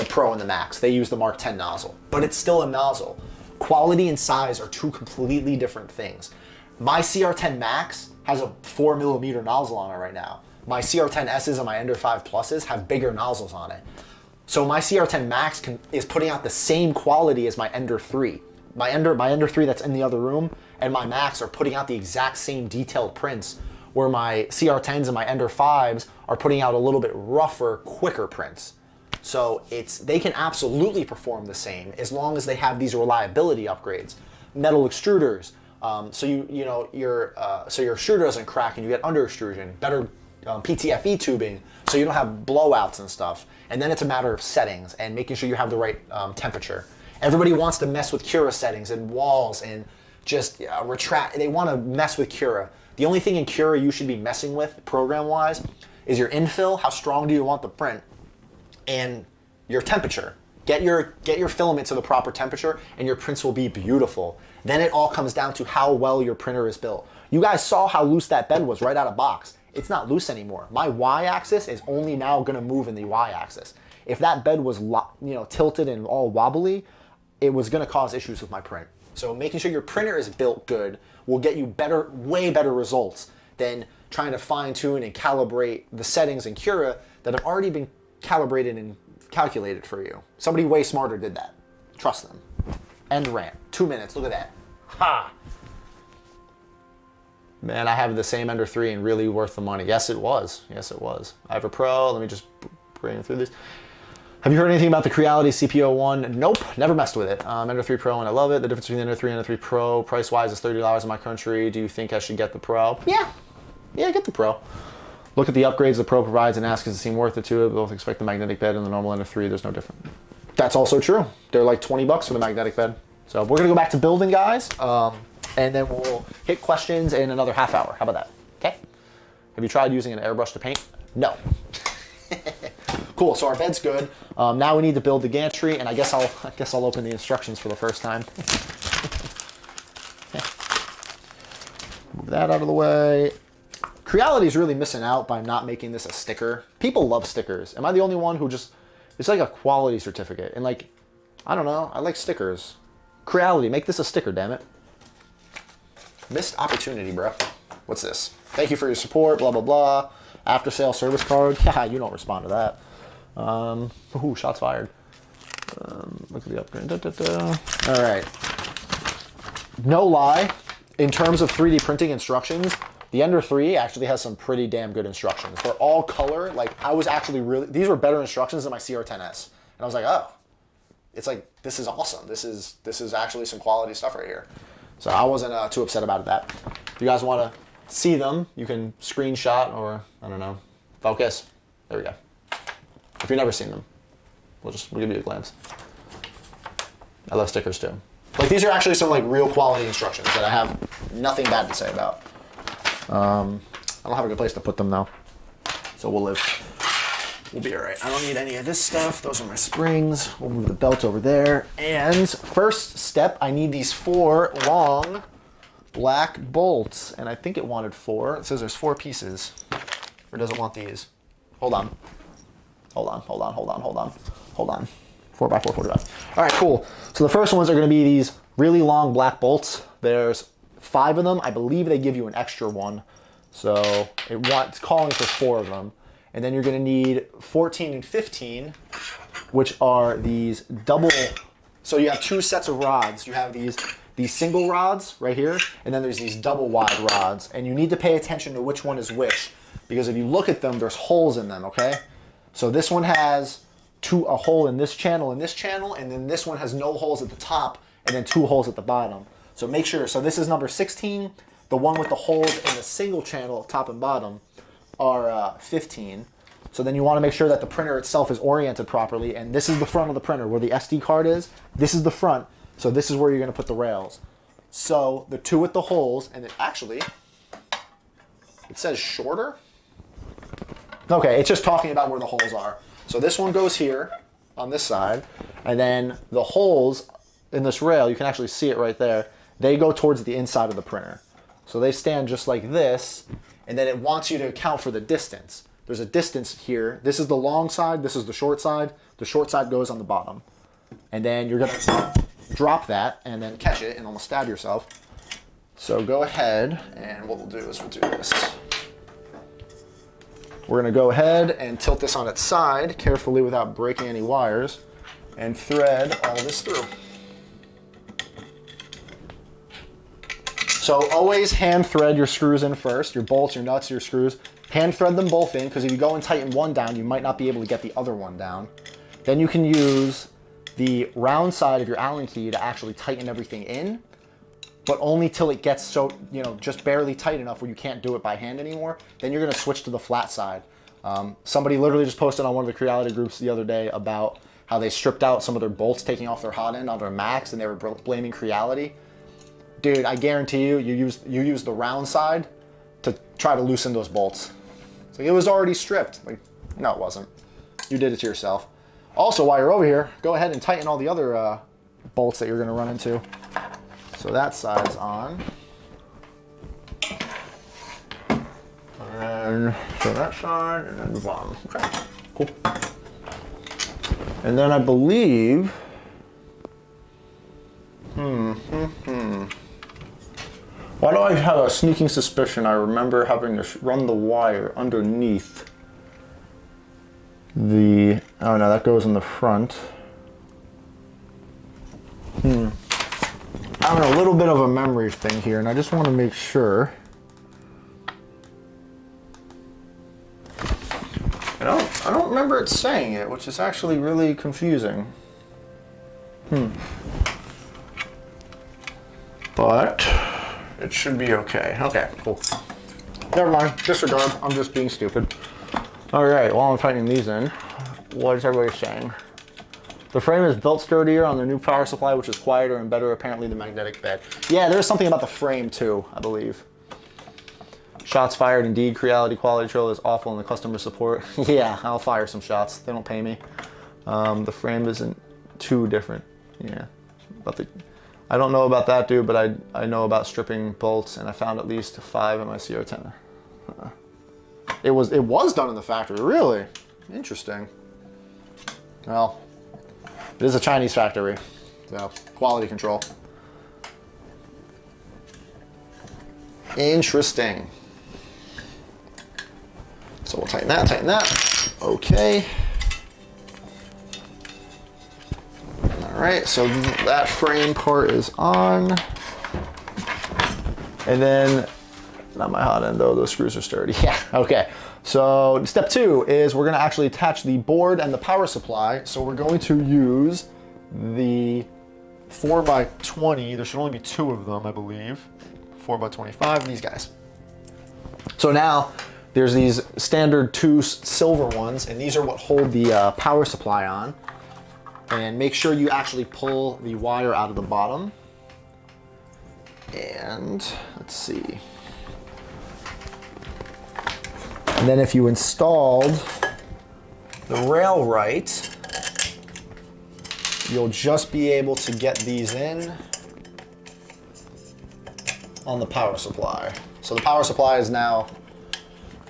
Pro and the Max. They use the Mark 10 nozzle, but it's still a nozzle. Quality and size are 2 completely different things. My CR10 Max has a 4mm nozzle on it right now. My CR10Ss and my Ender-5 Pluses have bigger nozzles on it. So my CR10 Max is putting out the same quality as my Ender-3. My Ender-3 that's in the other room and my Max are putting out the exact same detailed prints, where my CR10s and my Ender-5s are putting out a little bit rougher, quicker prints. So they can absolutely perform the same as long as they have these reliability upgrades. Metal extruders, so your extruder doesn't crack and you get under extrusion. Better ptfe tubing, so you don't have blowouts and stuff. And then it's a matter of settings and making sure you have the right temperature. Everybody wants to mess with Cura settings and walls and just retract. They want to mess with Cura. The only thing in Cura you should be messing with program-wise is your infill. How strong do you want the print? And your temperature. Get your filament to the proper temperature and your prints will be beautiful. Then it all comes down to how well your printer is built. You guys saw how loose that bed was right out of box. It's not loose anymore. My y-axis is only now going to move in the y-axis. If that bed was tilted and all wobbly, it was going to cause issues with my print. So making sure your printer is built good will get you way better results than trying to fine-tune and calibrate the settings in Cura that have already been calibrated and calculated for you. Somebody way smarter did that. Trust them. End rant. 2 minutes. Look at that. Ha! Man, I have the same Ender-3 and really worth the money. Yes, it was. Yes, it was. I have a Pro. Let me just bring through this. Have you heard anything about the Creality CP01? Nope, never messed with it. Ender-3 Pro, and I love it. The difference between the Ender-3 and Ender-3 Pro, price-wise, is $30 in my country. Do you think I should get the Pro? Yeah, get the Pro. Look at the upgrades the Pro provides and ask, does it seem worth it to it? Both expect the magnetic bed and the normal Ender-3. There's no different. That's also true. They're like 20 bucks for the magnetic bed. So we're gonna go back to building, guys. And then we'll hit questions in another half hour. How about that? Okay? Have you tried using an airbrush to paint? No. Cool, so our bed's good. Now we need to build the gantry, and I guess I'll open the instructions for the first time. Move that out of the way. Creality is really missing out by not making this a sticker. People love stickers. Am I the only one who just, it's like a quality certificate. And like, I don't know, I like stickers. Creality, make this a sticker, damn it. Missed opportunity, bro. What's this? Thank you for your support, blah, blah, blah. After sale service card. Yeah, you don't respond to that. Ooh, shots fired. Look at the upgrade. All right. No lie, in terms of 3D printing instructions, the Ender-3 actually has some pretty damn good instructions. They're all color. Like, I was actually really, these were better instructions than my CR10S. And I was like, oh, it's like, this is awesome. This is actually some quality stuff right here. So I wasn't too upset about that. If you guys want to see them, you can screenshot or, I don't know, focus. There we go. If you've never seen them, we'll give you a glance. I love stickers too. Like, these are actually some like real quality instructions that I have nothing bad to say about. I don't have a good place to put them though, so we'll be all right. I don't need any of this stuff. Those are my springs. We'll move the belt over there. And first step, I need these 4 long black bolts. And I think it wanted 4. It says there's 4 pieces. Or does it want these? Hold on. 4x4, 4x5. All right, cool. So the first ones are going to be these really long black bolts. There's 5 of them. I believe they give you an extra one. So it's calling for 4 of them. And then you're gonna need 14 and 15, which are these double, so you have 2 sets of rods. You have these single rods right here, and then there's these double wide rods. And you need to pay attention to which one is which, because if you look at them, there's holes in them, okay? So this one has a hole in this channel and then this one has no holes at the top and then 2 holes at the bottom. So make sure, so this is number 16, the one with the holes in the single channel, top and bottom, are 15. So then you want to make sure that the printer itself is oriented properly, and this is the front of the printer where the SD card is. This is the front, so this is where you're going to put the rails. So the 2 with the holes, and it says shorter. Okay, it's just talking about where the holes are. So this one goes here on this side, and then the holes in this rail, you can actually see it right there, they go towards the inside of the printer. So they stand just like this, and then it wants you to account for the distance. There's a distance here. This is the long side, this is the short side. The short side goes on the bottom. And then you're gonna drop that and then catch it and almost stab yourself. So go ahead, and what we'll do is we'll do this. We're gonna go ahead and tilt this on its side carefully without breaking any wires and thread all this through. So always hand thread your screws in first, your bolts, your nuts, your screws. Hand thread them both in, because if you go and tighten one down, you might not be able to get the other one down. Then you can use the round side of your Allen key to actually tighten everything in, but only till it gets so, just barely tight enough where you can't do it by hand anymore. Then you're gonna switch to the flat side. Somebody literally just posted on one of the Creality groups the other day about how they stripped out some of their bolts taking off their hot end on their Macs, and they were blaming Creality. Dude, I guarantee you, you use the round side to try to loosen those bolts. It's like, it was already stripped. Like, no, it wasn't. You did it to yourself. Also, while you're over here, go ahead and tighten all the other bolts that you're gonna run into. So that side's on. And so that side, and then the bottom. Okay, cool. And then I believe, why do I have a sneaking suspicion I remember having to run the wire underneath the, oh no, that goes in the front. Having a little bit of a memory thing here, and I just want to make sure. I don't remember it saying it, which is actually really confusing. But it should be okay. Okay, cool. Never mind, disregard. I'm just being stupid. All right, while I'm tightening these in, what is everybody saying? The frame is built sturdier on the new power supply, which is quieter and better, apparently, the magnetic bed. Yeah, there's something about the frame too, I believe. Shots fired, indeed. Creality quality control is awful in the customer support. Yeah, I'll fire some shots. They don't pay me. The frame isn't too different. Yeah, but I don't know about that, dude, but I know about stripping bolts, and I found at least 5 in my CO10. It was done in the factory, really? Interesting. Well, it is a Chinese factory, so quality control. Interesting. So we'll tighten that, Okay. All right, so that frame part is on. And then, not my hot end though, those screws are sturdy. Yeah, okay. So step 2 is we're gonna actually attach the board and the power supply. So we're going to use the 4x20. There should only be 2 of them, I believe. 4x25, these guys. So now there's these standard 2 silver ones, and these are what hold the power supply on. And make sure you actually pull the wire out of the bottom. And let's see. And then if you installed the rail right, you'll just be able to get these in on the power supply. So the power supply is now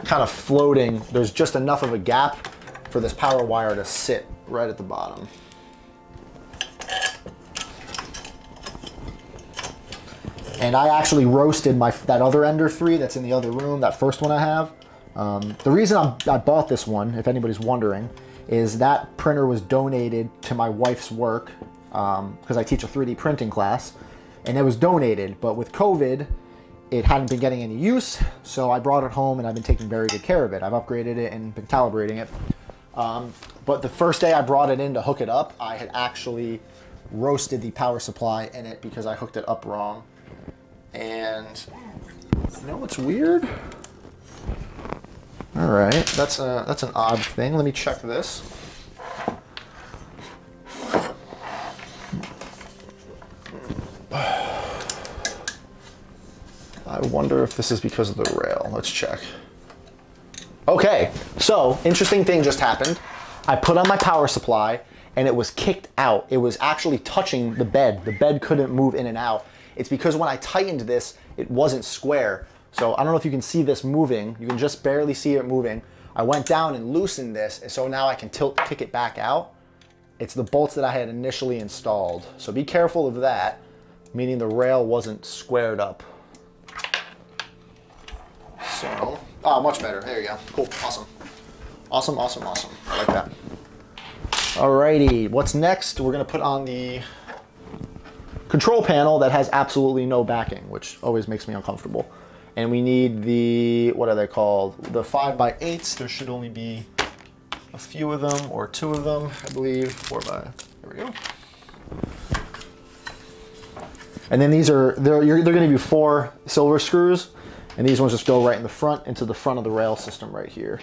kind of floating. There's just enough of a gap for this power wire to sit right at the bottom. And I actually roasted that other Ender-3 that's in the other room, that first one I have. The reason I bought this one, if anybody's wondering, is that printer was donated to my wife's work because I teach a 3D printing class, and it was donated, but with COVID, it hadn't been getting any use, so I brought it home and I've been taking very good care of it. I've upgraded it and been calibrating it. But the first day I brought it in to hook it up, I had actually roasted the power supply in it because I hooked it up wrong. And you know what's weird? All right, that's an odd thing. Let me check this. I wonder if this is because of the rail. Let's check. Okay, so interesting thing just happened. I put on my power supply and it was kicked out. It was actually touching the bed. The bed couldn't move in and out. It's because when I tightened this, it wasn't square. So I don't know if you can see this moving. You can just barely see it moving. I went down and loosened this, and so now I can kick it back out. It's the bolts that I had initially installed. So be careful of that, meaning the rail wasn't squared up. So, oh, much better. There you go. Cool, awesome. Awesome, awesome, awesome. I like that. Alrighty, what's next? We're gonna put on the control panel that has absolutely no backing, which always makes me uncomfortable. And we need the, what are they called? The 5x8s. There should only be a few of them, or 2 of them, I believe. 4x, there we go. And then these are, they're gonna be 4 silver screws, and these ones just go right in the front, into the front of the rail system right here.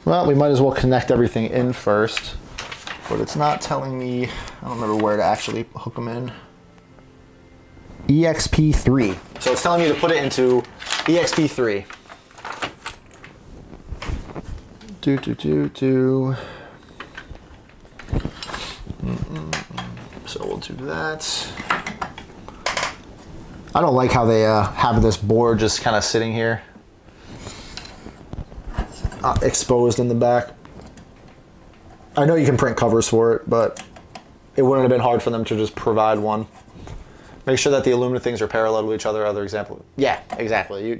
Well, we might as well connect everything in first, but it's not telling me, I don't remember where to actually hook them in. EXP3. So it's telling me to put it into EXP3. So we'll do that. I don't like how they have this board just kind of sitting here, exposed in the back. I know you can print covers for it, but it wouldn't have been hard for them to just provide one. Make sure that the aluminum things are parallel to each other. Other example. Yeah, exactly.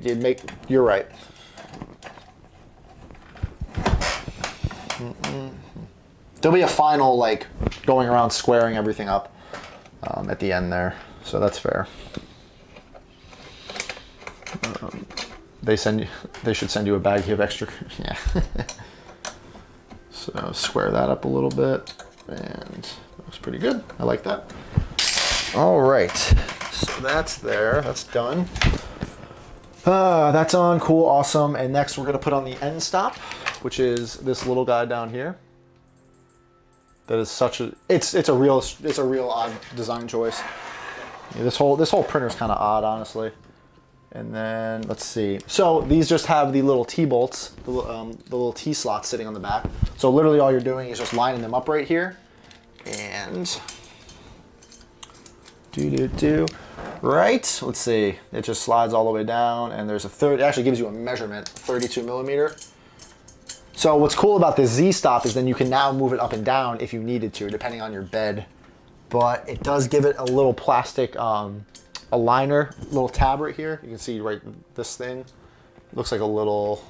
You're right. There'll be a final, like, going around squaring everything up at the end there, so that's fair. They should send you a baggie of extra. Yeah. So square that up a little bit, and looks pretty good. I like that. All right, so that's there. That's done. That's on. Cool. Awesome. And next we're gonna put on the end stop, which is this little guy down here. That is such a it's a real odd design choice. Yeah, this whole printer is kind of odd, honestly. And then let's see. So these just have the little T-bolts, the little T-slots sitting on the back. So literally all you're doing is just lining them up right here, and right. Let's see. It just slides all the way down, and there's it actually gives you a measurement, 32 millimeter. So what's cool about this Z-stop is then you can now move it up and down if you needed to, depending on your bed. But it does give it a little plastic aligner, little tab right here. You can see right this thing. It looks like a little,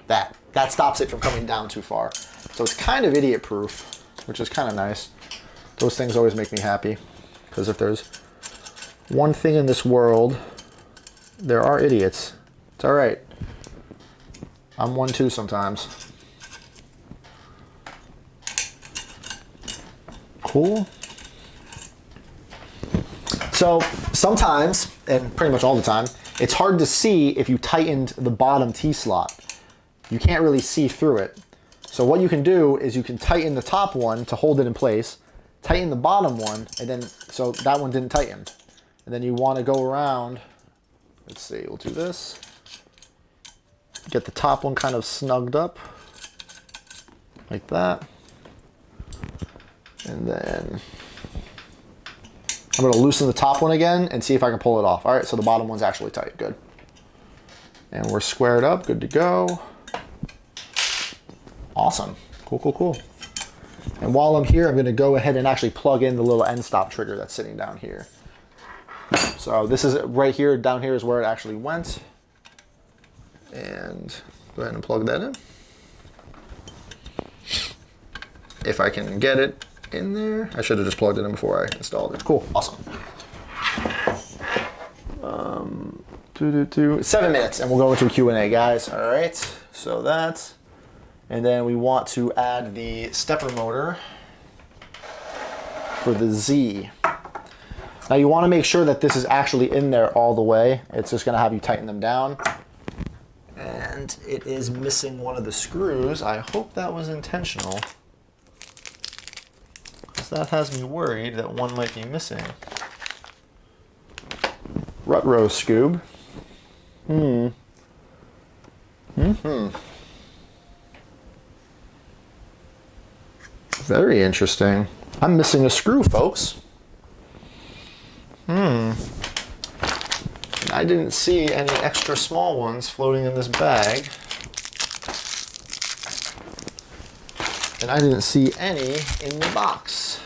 that stops it from coming down too far. So it's kind of idiot proof, which is kind of nice. Those things always make me happy, because if there's one thing in this world, there are idiots. It's all right. I'm one too sometimes. Cool. So sometimes, and pretty much all the time, it's hard to see if you tightened the bottom T-slot. You can't really see through it. So what you can do is you can tighten the top one to hold it in place, tighten the bottom one, and then, so that one didn't tighten. And then you want to go around, let's see, we'll do this. Get the top one kind of snugged up, like that. And then I'm going to loosen the top one again and see if I can pull it off. All right, so the bottom one's actually tight. Good. And we're squared up. Good to go. Awesome. Cool, cool, cool. And while I'm here, I'm gonna go ahead and actually plug in the little end stop trigger that's sitting down here. So this is right here, down here is where it actually went. And go ahead and plug that in. If I can get it in there. I should have just plugged it in before I installed it. Cool, awesome. 7 minutes and we'll go into a Q&A, guys. All right, so that, and then we want to add the stepper motor for the Z. Now you want to make sure that this is actually in there all the way. It's just gonna have you tighten them down. And it is missing one of the screws. I hope that was intentional, because that has me worried that one might be missing. Rut row scoob. Very interesting. I'm missing a screw, folks. I didn't see any extra small ones floating in this bag. And I didn't see any in the box.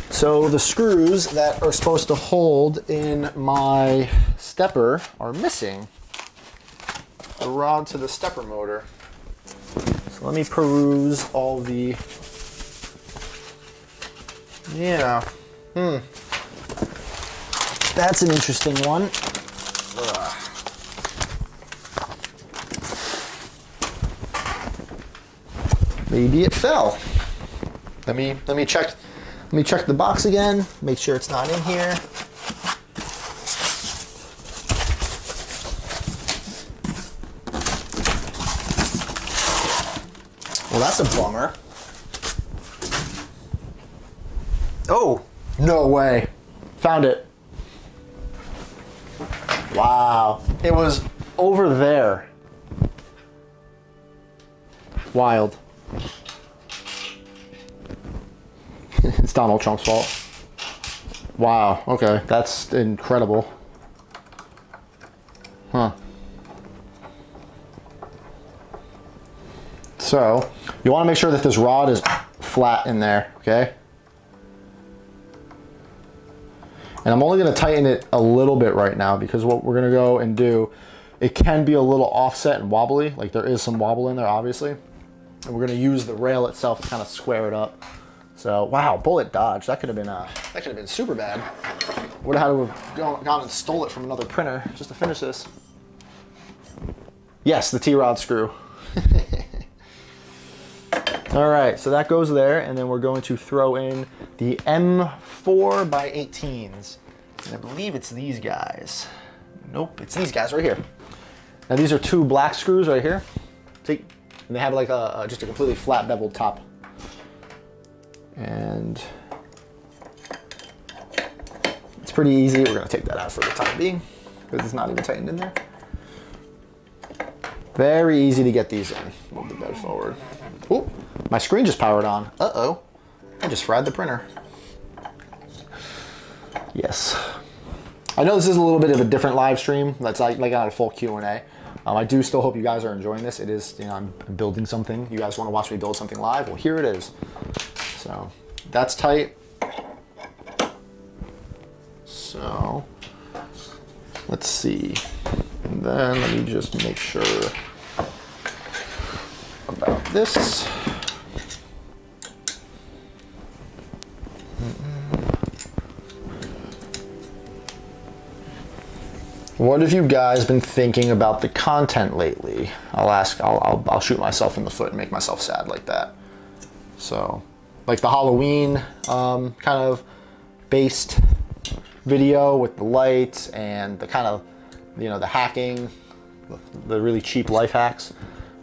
So the screws that are supposed to hold in my stepper are missing. The rod to the stepper motor. So let me peruse all the... Yeah. That's an interesting one. Maybe it fell. Let me check the box again, make sure it's not in here. Well, that's a bummer. Oh, no way. Found it. Wow. It was over there. Wild. It's Donald Trump's fault. Wow, okay. That's incredible. Huh. So, you want to make sure that this rod is flat in there, okay? And I'm only going to tighten it a little bit right now, because what we're going to go and do, it can be a little offset and wobbly, like there is some wobble in there, obviously. And we're going to use the rail itself to kind of square it up. So, wow, bullet dodge. That could have been super bad. Would have had to have gone and stole it from another printer just to finish this. Yes, the T-rod screw. All right, so that goes there, and then we're going to throw in the M4 by 18s. And I believe it's these guys. Nope, it's these guys right here. Now these are 2 black screws right here. See, and they have like just a completely flat beveled top. And it's pretty easy. We're gonna take that out for the time being, because it's not even tightened in there. Very easy to get these in. Move the bed forward. Ooh, my screen just powered on. Uh-oh, I just fried the printer. Yes. I know this is a little bit of a different live stream. That's like not a full Q&A. I do still hope you guys are enjoying this. It is, you know, I'm building something. You guys want to watch me build something live? Well, here it is. So that's tight. So let's see. And then let me just make sure about this. What have you guys been thinking about the content lately? I'll shoot myself in the foot and make myself sad like that. So, like the Halloween kind of based video with the lights and the kind of, you know, the hacking, the really cheap life hacks.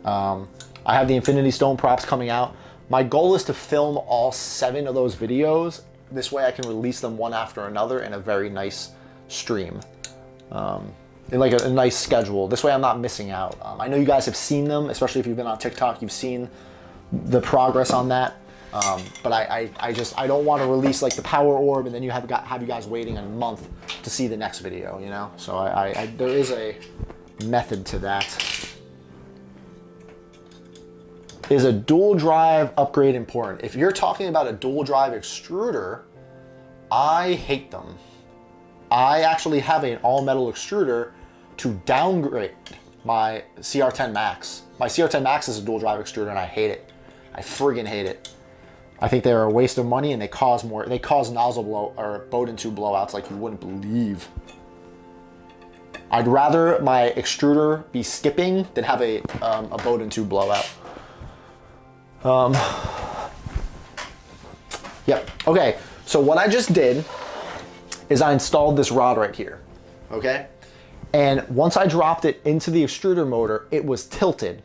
I have the Infinity Stone props coming out. My goal is to film all 7 of those videos. This way I can release them one after another in a very nice stream. In like a nice schedule. This way I'm not missing out. I know you guys have seen them, especially if you've been on TikTok, you've seen the progress on that. But I don't want to release like the power orb and then have you guys waiting a month to see the next video, you know? So there is a method to that. Is a dual drive upgrade important? If you're talking about a dual drive extruder, I hate them. I actually have an all metal extruder to downgrade my CR10 Max. My CR10 Max is a dual drive extruder and I hate it. I friggin' hate it. I think they're a waste of money and they cause nozzle blow or Bowden tube blowouts like you wouldn't believe. I'd rather my extruder be skipping than have a Bowden tube blowout. Yep. Okay. So what I just did is I installed this rod right here. Okay. And once I dropped it into the extruder motor, it was tilted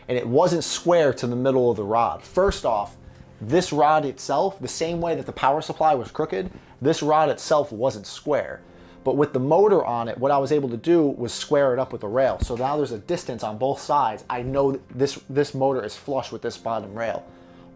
and it wasn't square to the middle of the rod. First off, this rod itself, the same way that the power supply was crooked, this rod itself wasn't square. But with the motor on it, what I was able to do was square it up with the rail. So now there's a distance on both sides. I know this motor is flush with this bottom rail.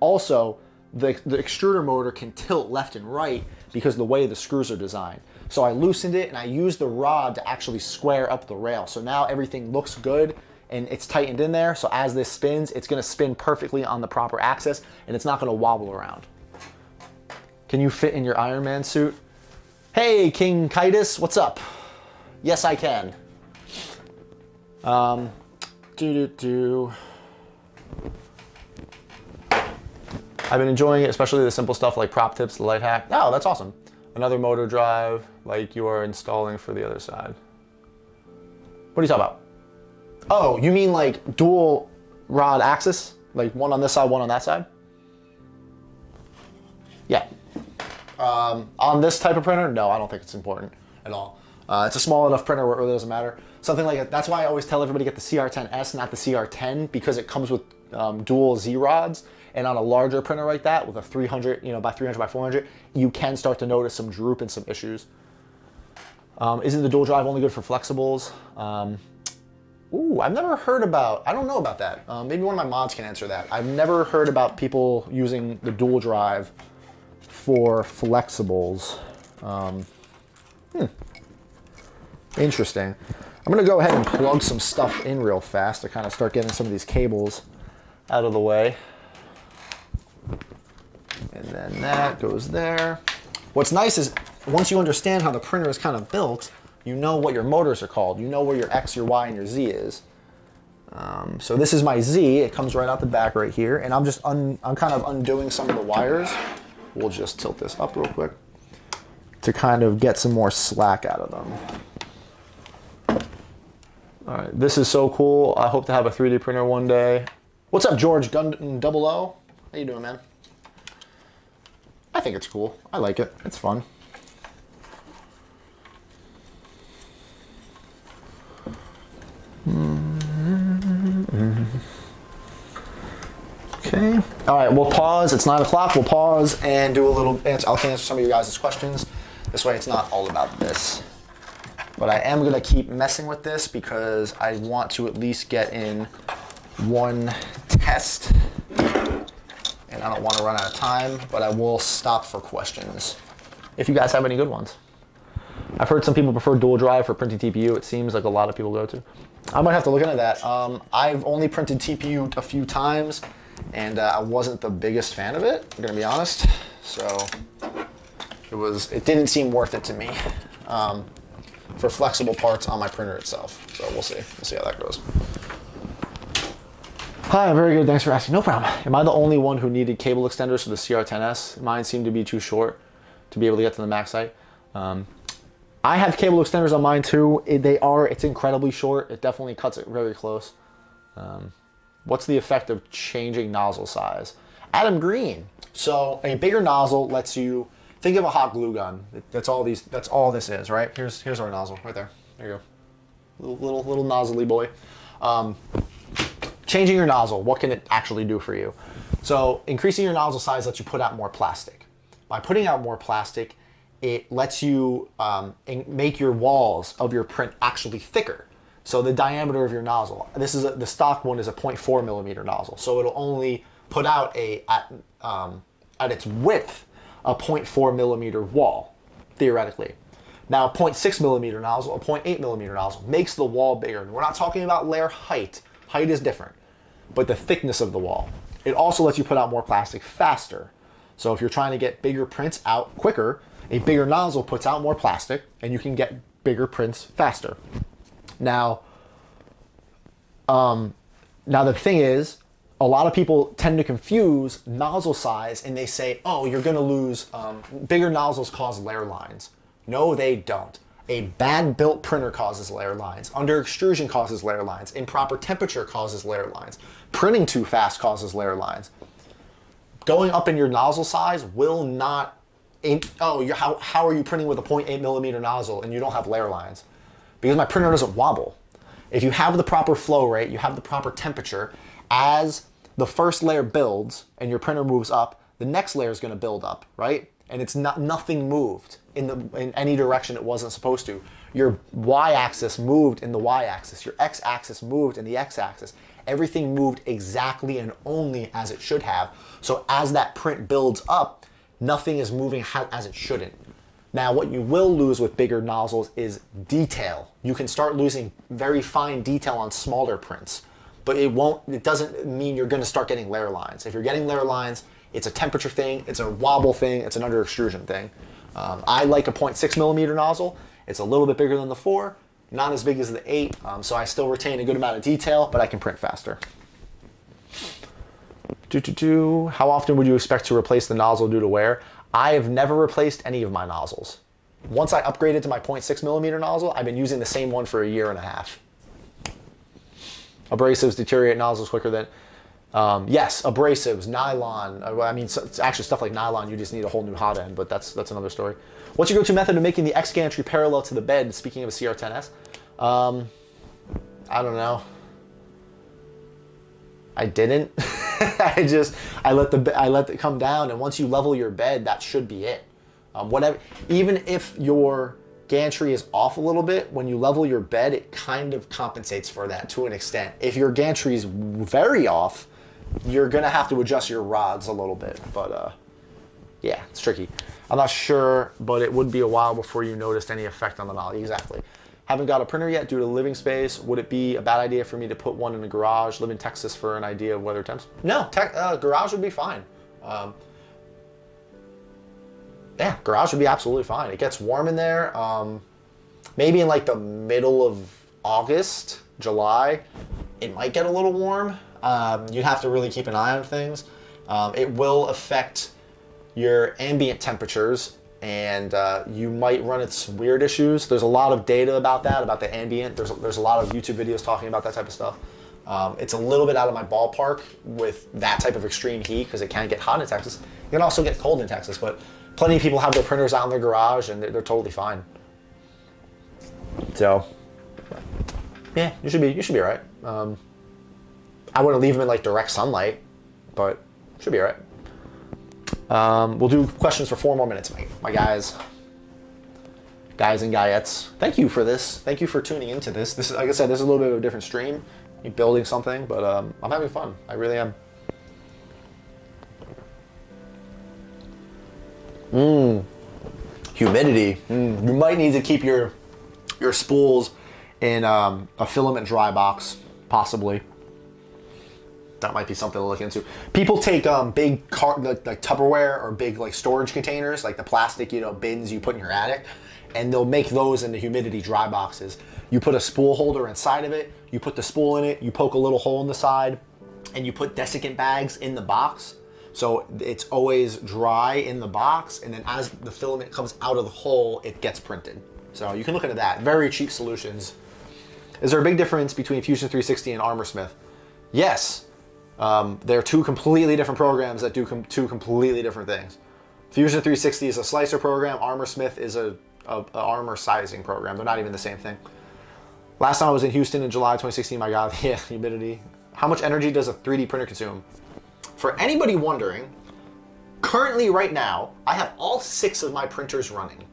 Also, the extruder motor can tilt left and right because of the way the screws are designed. So I loosened it and I used the rod to actually square up the rail. So now everything looks good and it's tightened in there. So as this spins, it's gonna spin perfectly on the proper axis and it's not gonna wobble around. Can you fit in your Iron Man suit? Hey, King Kitus, what's up? Yes, I can. I've been enjoying it, especially the simple stuff like prop tips, the light hack. Oh, that's awesome. Another motor drive like you are installing for the other side. What are you talking about? Oh, you mean like dual rod axis? Like one on this side, one on that side? Yeah. On this type of printer, no, I don't think it's important at all. It's a small enough printer where it really doesn't matter. Something like that's why I always tell everybody get the CR10S, not the CR10, because it comes with dual Z rods. And on a larger printer like that, with a 300, by 300 by 400, you can start to notice some droop and some issues. Isn't the dual drive only good for flexibles? Ooh, I've never heard about. I don't know about that. Maybe one of my mods can answer that. I've never heard about people using the dual drive for flexibles. Interesting. I'm gonna go ahead and plug some stuff in real fast to kind of start getting some of these cables out of the way. And then that goes there. What's nice is once you understand how the printer is kind of built, you know what your motors are called. You know where your X, your Y, and your Z is. So this is my Z. It comes right out the back right here. And I'm kind of undoing some of the wires. We'll just tilt this up real quick to kind of get some more slack out of them. All right, this is so cool. I hope to have a 3D printer one day. What's up, George Gun 00? How you doing, man? I think it's cool. I like it. It's fun. Okay. All right, we'll pause. It's 9 o'clock. We'll pause and do a little answer. I'll answer some of you guys' questions. This way it's not all about this. But I am going to keep messing with this because I want to at least get in one test. And I don't want to run out of time, but I will stop for questions if you guys have any good ones. I've heard some people prefer dual drive for printing TPU. It seems like a lot of people go to. I might have to look into that. I've only printed TPU a few times, and I wasn't the biggest fan of it, I'm gonna be honest. So it didn't seem worth it to me for flexible parts on my printer itself. So we'll see. We'll see how that goes. Hi, I'm very good. Thanks for asking. No problem. Am I the only one who needed cable extenders for the CR10S? Mine seemed to be too short to be able to get to the max height. I have cable extenders on mine too. It's incredibly short. It definitely cuts it very close. What's the effect of changing nozzle size? Adam Green. So a bigger nozzle lets you, think of a hot glue gun. That's all this is, right? Here's our nozzle right there. There you go. Little nozzly boy. Changing your nozzle, what can it actually do for you? So increasing your nozzle size lets you put out more plastic. By putting out more plastic, it lets you make your walls of your print actually thicker. So the diameter of your nozzle, the stock one is a 0.4 millimeter nozzle. So it'll only put out at its width, a 0.4 millimeter wall, theoretically. Now, 0.6 millimeter nozzle, a 0.8 millimeter nozzle makes the wall bigger. We're not talking about layer height. Height is different, but the thickness of the wall. It also lets you put out more plastic faster. So if you're trying to get bigger prints out quicker, a bigger nozzle puts out more plastic and you can get bigger prints faster. Now the thing is, a lot of people tend to confuse nozzle size and they say, oh, you're gonna lose, bigger nozzles cause layer lines. No, they don't. A bad built printer causes layer lines. Under extrusion causes layer lines. Improper temperature causes layer lines. Printing too fast causes layer lines. Going up in your nozzle size will not, how are you printing with a 0.8 millimeter nozzle and you don't have layer lines? Because my printer doesn't wobble. If you have the proper flow rate, you have the proper temperature, as the first layer builds and your printer moves up, the next layer is going to build up, right? And it's nothing moved in any direction it wasn't supposed to. Your y-axis moved in the y-axis. Your x-axis moved in the x-axis. Everything moved exactly and only as it should have. So as that print builds up, nothing is moving as it shouldn't. Now, what you will lose with bigger nozzles is detail. You can start losing very fine detail on smaller prints, but it doesn't mean you're going to start getting layer lines. If you're getting layer lines, it's a temperature thing, it's a wobble thing, it's an under extrusion thing. I like a 0.6 millimeter nozzle. It's a little bit bigger than the 4, not as big as the 8, so I still retain a good amount of detail, but I can print faster. How often would you expect to replace the nozzle due to wear? I have never replaced any of my nozzles. Once I upgraded to my 0.6 millimeter nozzle, I've been using the same one for 1.5 years. Abrasives deteriorate nozzles quicker than... yes, abrasives, nylon. I mean, it's actually stuff like nylon, you just need a whole new hot end, but that's another story. What's your go-to method of making the X gantry parallel to the bed, speaking of a CR10S? I don't know. I didn't. I let it come down, and once you level your bed, that should be it. Whatever, even if your gantry is off a little bit, when you level your bed, it kind of compensates for that to an extent. If your gantry is very off, you're gonna have to adjust your rods a little bit, but yeah, it's tricky. I'm not sure, but it would be a while before you noticed any effect on the nozzle. Exactly. Haven't got a printer yet due to living space. Would it be a bad idea for me to put one in the garage? Live in Texas for an idea of weather temps. No, garage would be fine. Yeah, garage would be absolutely fine. It gets warm in there. Maybe in like the middle of August, July, it might get a little warm. You'd have to really keep an eye on things. It will affect your ambient temperatures, and you might run into some weird issues. There's a lot of data about that, about the ambient. There's a lot of YouTube videos talking about that type of stuff. It's a little bit out of my ballpark with that type of extreme heat because it can get hot in Texas. It can also get cold in Texas, but plenty of people have their printers out in their garage and they're totally fine. So, yeah, you should be all right. I wouldn't leave them in like direct sunlight, but should be all right. We'll do questions for 4 more minutes, my guys and guyettes. Thank you for this. Thank you for tuning into this. This is, like I said, this is a little bit of a different stream. I'm building something, but I'm having fun. I really am. Humidity. You might need to keep your spools in a filament dry box, possibly. That might be something to look into. People take big like Tupperware or big like storage containers, like the plastic bins you put in your attic, and they'll make those into humidity dry boxes. You put a spool holder inside of it, you put the spool in it, you poke a little hole in the side, and you put desiccant bags in the box. So it's always dry in the box, and then as the filament comes out of the hole, it gets printed. So you can look into that. Very cheap solutions. Is there a big difference between Fusion 360 and ArmorSmith? Yes. They're 2 completely different programs that do 2 completely different things. Fusion 360 is a slicer program. ArmorSmith is a armor sizing program. They're not even the same thing. Last time I was in Houston in July 2016, my God, yeah, humidity. How much energy does a 3D printer consume? For anybody wondering, currently right now, I have all 6 of my printers running.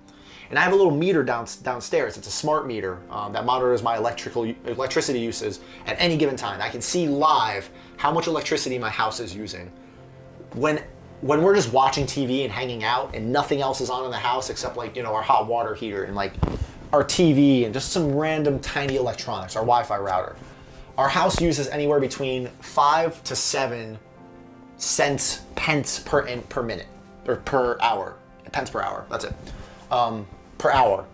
And I have a little meter downstairs. It's a smart meter that monitors my electricity uses at any given time. I can see live how much electricity my house is using. When when we're just watching TV and hanging out and nothing else is on in the house except like, you know, our hot water heater and like our TV and just some random tiny electronics, our Wi-Fi router. Our house uses anywhere between 5 to 7 pence per minute, or per hour. Pence per hour, that's it. Per hour.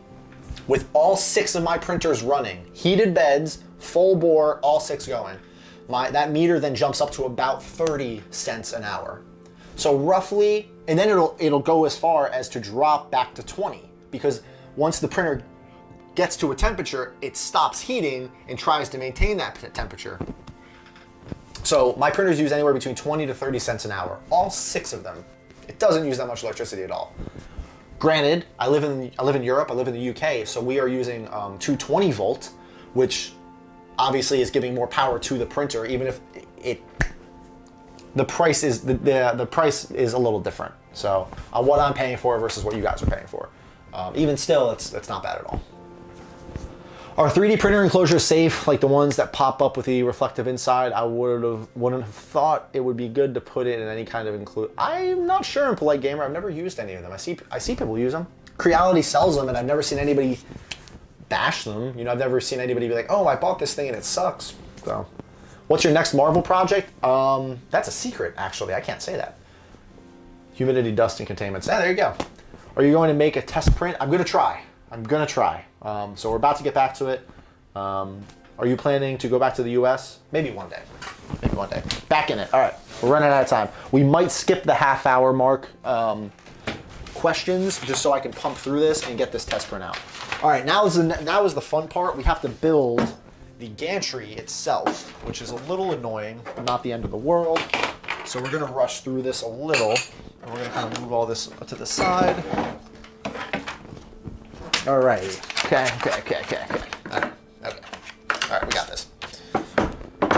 With all 6 of my printers running, heated beds, full bore, all 6 going, that meter then jumps up to about 30 cents an hour. So roughly, and then it'll go as far as to drop back to 20, because once the printer gets to a temperature, it stops heating and tries to maintain that temperature. So my printers use anywhere between 20 to 30 cents an hour, all 6 of them. It doesn't use that much electricity at all. Granted, I live in Europe, I live in the UK, so we are using 220 volt, which obviously is giving more power to the printer, even if the price is the price is a little different. So what I'm paying for versus what you guys are paying for. Even still, it's not bad at all. Are 3D printer enclosures safe, like the ones that pop up with the reflective inside? I wouldn't have thought it would be good to put it in any kind of include. I'm not sure in Polite Gamer. I've never used any of them. I see people use them. Creality sells them, and I've never seen anybody bash them. You know, I've never seen anybody be like, "Oh, I bought this thing and it sucks." So, what's your next Marvel project? That's a secret, actually. I can't say that. Humidity, dust, and containment. Ah, there you go. Are you going to make a test print? I'm gonna try. So we're about to get back to it. Are you planning to go back to the US? Maybe one day. Back in it. All right, we're running out of time. We might skip the half-hour mark questions just so I can pump through this and get this test print out. All right, now is the fun part. We have to build the gantry itself, which is a little annoying, but not the end of the world. So we're gonna rush through this a little, and we're gonna kind of move all this to the side. All right. Okay. All right, we got this.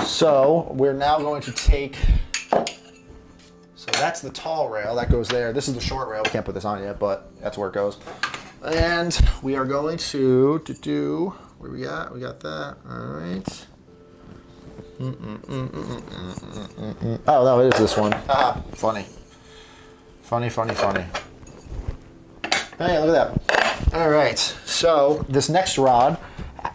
So we're now going to take. So that's the tall rail that goes there. This is the short rail. We can't put this on yet, but that's where it goes. And we are going to do. Where we at? We got that. All right. Oh no, it is this one. Ah, funny. Hey, look at that. All right, so this next rod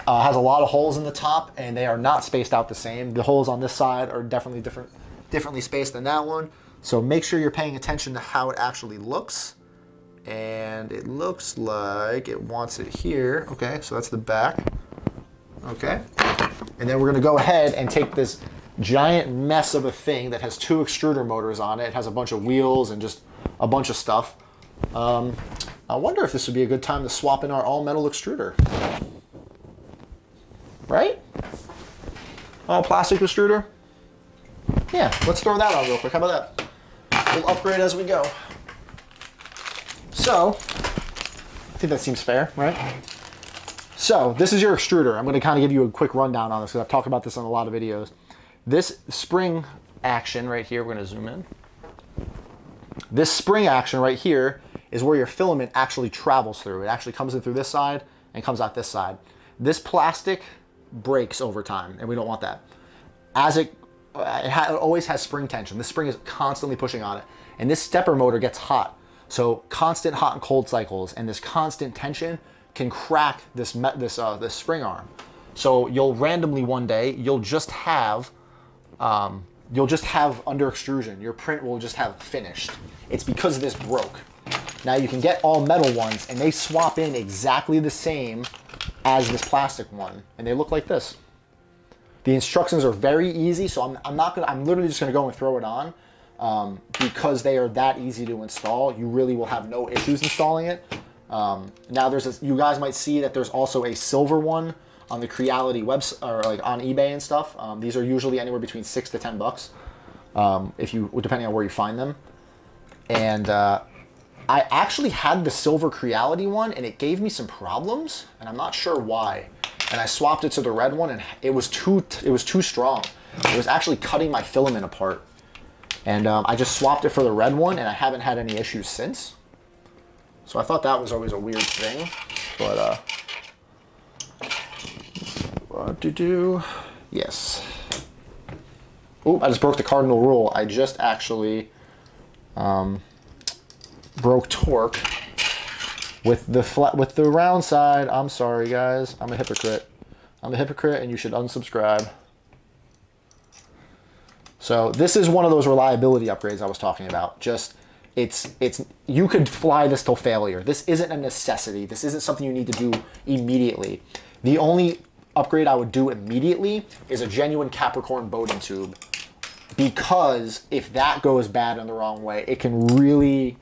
has a lot of holes in the top, and they are not spaced out the same. The holes on this side are definitely differently spaced than that one. So make sure you're paying attention to how it actually looks. And it looks like it wants it here. Okay, so that's the back. Okay, and then we're gonna go ahead and take this giant mess of a thing that has 2 extruder motors on it. It has a bunch of wheels and just a bunch of stuff. I wonder if this would be a good time to swap in our All Metal Extruder. Right? All plastic extruder? Yeah, let's throw that on real quick. How about that? We'll upgrade as we go. So, I think that seems fair, right? So, this is your extruder. I'm going to kind of give you a quick rundown on this because I've talked about this on a lot of videos. This spring action right here, we're going to zoom in. This spring action right here is where your filament actually travels through. It actually comes in through this side and comes out this side. This plastic breaks over time, and we don't want that. As it always has spring tension. This spring is constantly pushing on it, and this stepper motor gets hot. So constant hot and cold cycles and this constant tension can crack this spring arm. So you'll randomly one day you'll just have under extrusion. Your print will just have finished. It's because this broke. Now you can get all metal ones, and they swap in exactly the same as this plastic one, and they look like this. The instructions are very easy, so I'm literally just gonna go and throw it on because they are that easy to install. You really will have no issues installing it. Now you guys might see that there's also a silver one on the Creality website, or like on eBay and stuff. These are usually anywhere between $6 to $10, depending on where you find them. And I actually had the silver Creality one, and it gave me some problems, and I'm not sure why. And I swapped it to the red one, and it was too strong. It was actually cutting my filament apart. And I just swapped it for the red one, and I haven't had any issues since. So I thought that was always a weird thing, but what to do? Yes. Oh, I just broke the cardinal rule. I just actually Broke torque with the round side. I'm sorry, guys. I'm a hypocrite. I'm a hypocrite, and you should unsubscribe. So this is one of those reliability upgrades I was talking about. Just it's you could fly this till failure. This isn't a necessity. This isn't something you need to do immediately. The only upgrade I would do immediately is a genuine Capricorn Bowden tube, because if that goes bad in the wrong way, it can really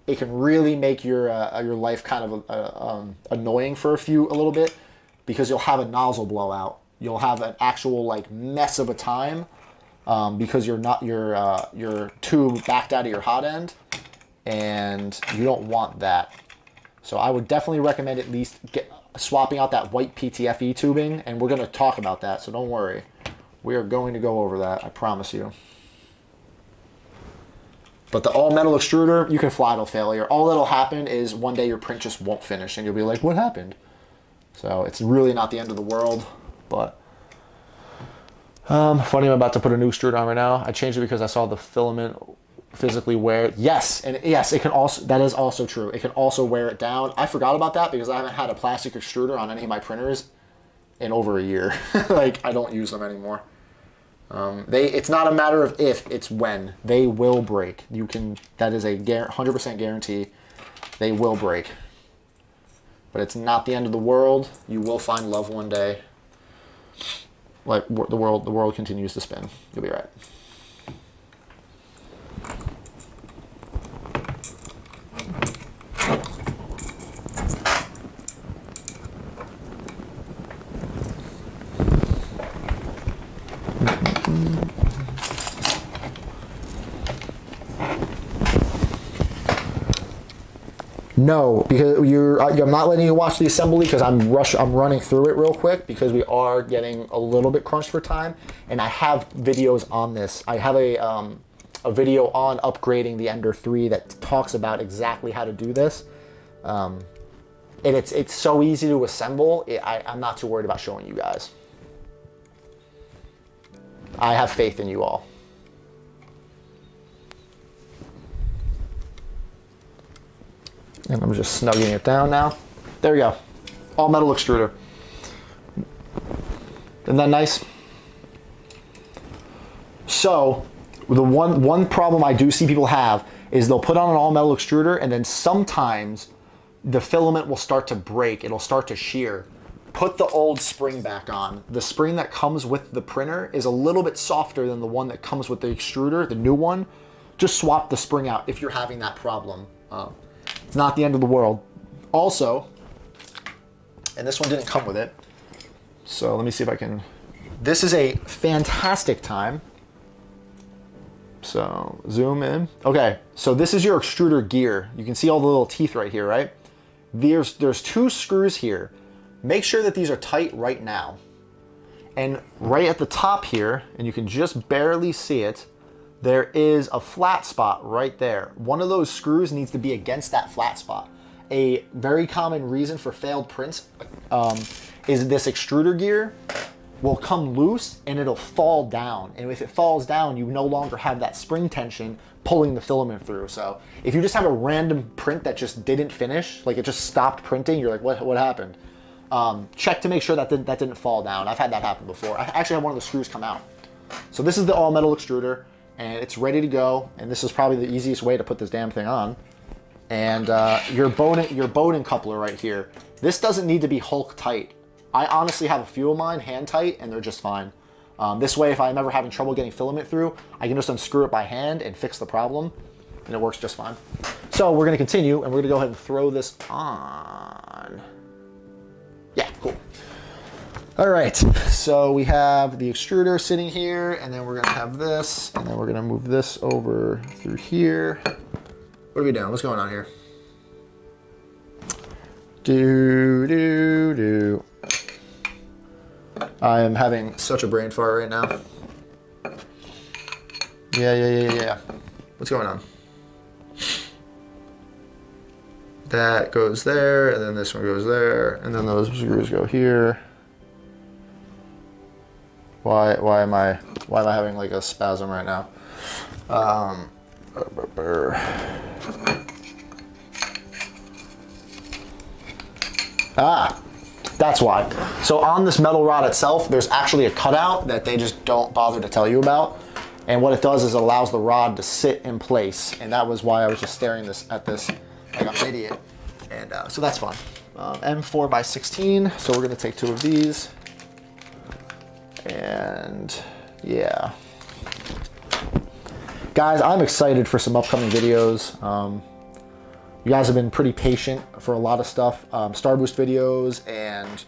make your life kind of annoying for a little bit, because you'll have a nozzle blowout. You'll have an actual like mess of a time because your tube backed out of your hot end, and you don't want that. So I would definitely recommend at least swapping out that white ptfe tubing, and we're going to talk about that, so don't worry. We are going to go over that, I promise you. But the all metal extruder, you can fly till failure. All that'll happen is one day your print just won't finish, and you'll be like, what happened? So it's really not the end of the world, but funny, I'm about to put a new extruder on right now. I changed it because I saw the filament physically wear. Yes, and yes, it can also, that is also true. It can also wear it down. I forgot about that because I haven't had a plastic extruder on any of my printers in over a year. Like, I don't use them anymore. It's not a matter of if, it's when. They will break. You can, that is a 100% guarantee. They will break. But it's not the end of the world. You will find love one day. Like, the world continues to spin. You'll be right. No, because I'm not letting you watch the assembly because I'm running through it real quick because we are getting a little bit crunched for time, and I have videos on this. I have a video on upgrading the Ender-3 that talks about exactly how to do this, and it's so easy to assemble. I'm not too worried about showing you guys. I have faith in you all. And I'm just snugging it down now. There we go. All metal extruder. Isn't that nice? So, the one problem I do see people have is they'll put on an all metal extruder, and then sometimes the filament will start to break. It'll start to shear. Put the old spring back on. The spring that comes with the printer is a little bit softer than the one that comes with the extruder, the new one. Just swap the spring out if you're having that problem. It's not the end of the world. Also, and this one didn't come with it, so let me see if I can. This is a fantastic time. So zoom in. Okay, so this is your extruder gear. You can see all the little teeth right here, right? There's 2 screws here. Make sure that these are tight right now. And right at the top here, and you can just barely see it, there is a flat spot right there. One of those screws needs to be against that flat spot. A very common reason for failed prints is this extruder gear will come loose and it'll fall down. And if it falls down, you no longer have that spring tension pulling the filament through. So if you just have a random print that just didn't finish, like it just stopped printing, you're like, what happened? Check to make sure that didn't fall down. I've had that happen before. I actually had one of the screws come out. So this is the all metal extruder, and it's ready to go. And this is probably the easiest way to put this damn thing on. And your Bowden coupler right here. This doesn't need to be Hulk tight. I honestly have a few of mine hand tight, and they're just fine. This way, if I'm ever having trouble getting filament through, I can just unscrew it by hand and fix the problem, and it works just fine. So we're gonna continue, and we're gonna go ahead and throw this on. Yeah, cool. All right, so we have the extruder sitting here, and then we're gonna have this, and then we're gonna move this over through here. What are we doing? What's going on here? I am having such a brain fart right now. Yeah. What's going on? That goes there, and then this one goes there, and then those screws go here. Why am I having like a spasm right now? Ah, that's why. So on this metal rod itself, there's actually a cutout that they just don't bother to tell you about. And what it does is it allows the rod to sit in place. And that was why I was just staring at this like I'm an idiot. And so that's fun. M4 by 16. So we're gonna take 2 of these. And yeah. Guys, I'm excited for some upcoming videos. You guys have been pretty patient for a lot of stuff. Star Boost videos and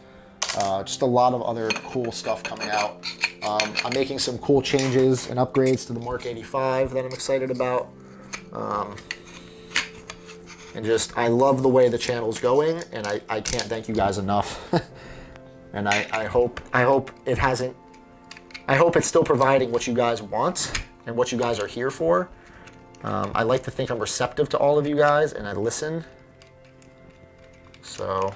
just a lot of other cool stuff coming out. I'm making some cool changes and upgrades to the Mark 85 that I'm excited about. And just, I love the way the channel's going, and I can't thank you guys enough. And I hope it's still providing what you guys want and what you guys are here for. I like to think I'm receptive to all of you guys and I listen. So.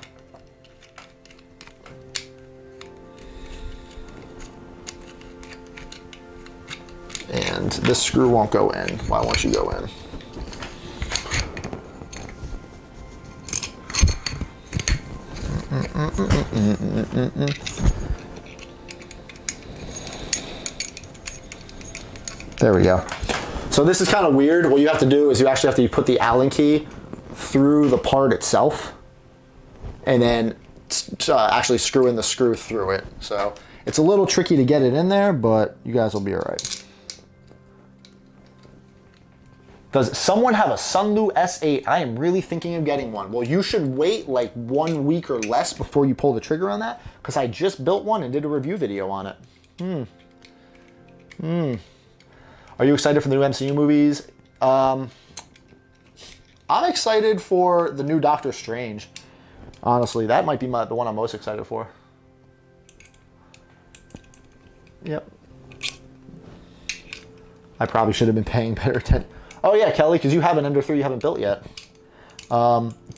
And this screw won't go in. Why won't you go in? There we go. So this is kind of weird. What you have to do is you actually have to put the Allen key through the part itself and then actually screw in the screw through it. So it's a little tricky to get it in there, but you guys will be all right. Does someone have a Sunlu S8? I am really thinking of getting one. Well, you should wait like 1 week or less before you pull the trigger on that, because I just built one and did a review video on it. Are you excited for the new MCU movies? I'm excited for the new Doctor Strange. Honestly, that might be the one I'm most excited for. Yep. I probably should have been paying better attention. Oh yeah, Kelly, because you have an Ender-3 you haven't built yet.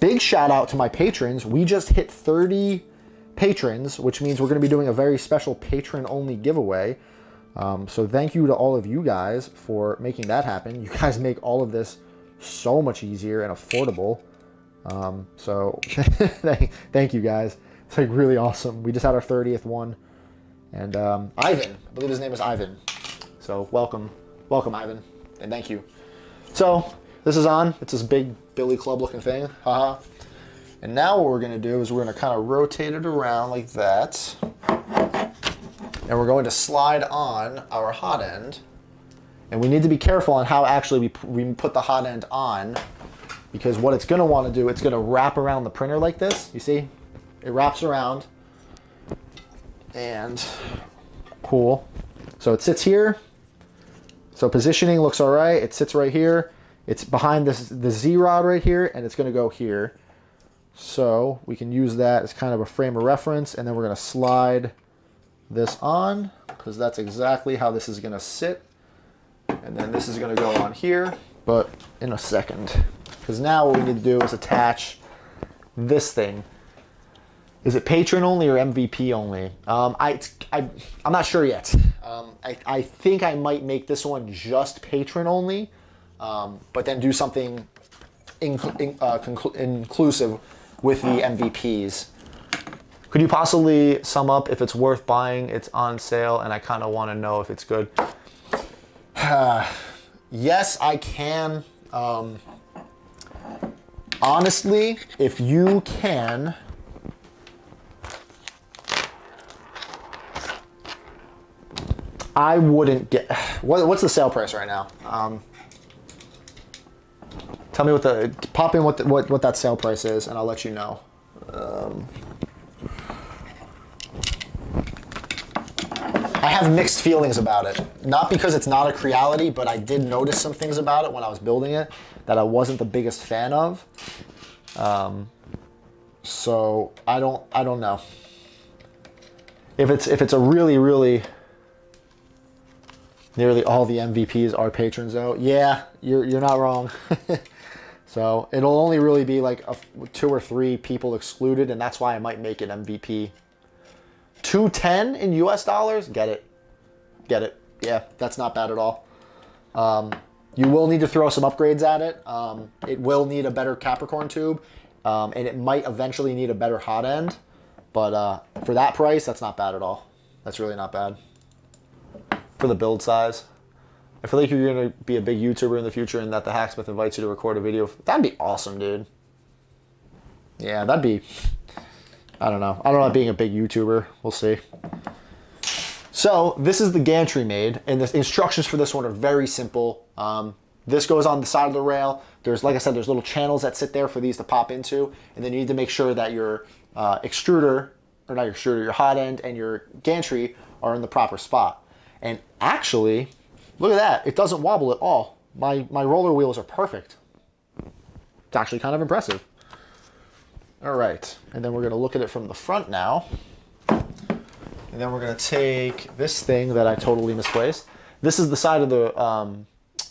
Big shout out to my patrons. We just hit 30 patrons, which means we're going to be doing a very special patron-only giveaway. So thank you to all of you guys for making that happen. You guys make all of this so much easier and affordable. So thank you guys. It's like really awesome. We just had our 30th one. And Ivan, I believe his name is Ivan. So welcome Ivan, and thank you. So this is on. It's this big billy club looking thing. Haha. And now what we're gonna do is we're gonna kind of rotate it around like that. And we're going to slide on our hot end. And we need to be careful on how actually we put the hot end on, because what it's gonna wanna do, it's gonna wrap around the printer like this. You see? It wraps around. And cool. So it sits here. So positioning looks all right. It sits right here. It's behind the Z rod right here, and it's gonna go here. So we can use that as kind of a frame of reference, and then we're gonna slide this on, because that's exactly how this is gonna sit. And then this is gonna go on here, but in a second. Because now what we need to do is attach this thing. Is it patron only or MVP only? I'm not sure yet. I think I might make this one just patron only, but then do something inclusive with the MVPs. Could you possibly sum up if it's worth buying? It's on sale, and I kind of want to know if it's good. Yes, I can. Honestly, if you can, I wouldn't get. What's the sale price right now? Tell me pop in what that sale price is, and I'll let you know. I have mixed feelings about it. Not because it's not a Creality, but I did notice some things about it when I was building it that I wasn't the biggest fan of. So I don't know. If it's a really nearly all the MVPs are patrons though. Yeah, you're not wrong. So it'll only really be like 2 or 3 people excluded, and that's why I might make it MVP. 210 in US dollars? Get it. Yeah, that's not bad at all. You will need to throw some upgrades at it. It will need a better Capricorn tube, and it might eventually need a better hot end. But for that price, that's not bad at all. That's really not bad. For the build size. I feel like you're going to be a big YouTuber in the future and that the Hacksmith invites you to record a video. That'd be awesome, dude. Yeah, that'd be... I don't know. I don't know about being a big YouTuber. We'll see. So, this is the gantry made, and the instructions for this one are very simple. This goes on the side of the rail. There's, like I said, there's little channels that sit there for these to pop into, and then you need to make sure that your extruder, or not your extruder, your hot end and your gantry are in the proper spot. And actually, look at that. It doesn't wobble at all. My roller wheels are perfect. It's actually kind of impressive. All right, and then we're gonna look at it from the front now. And then we're gonna take this thing that I totally misplaced. This is the side of the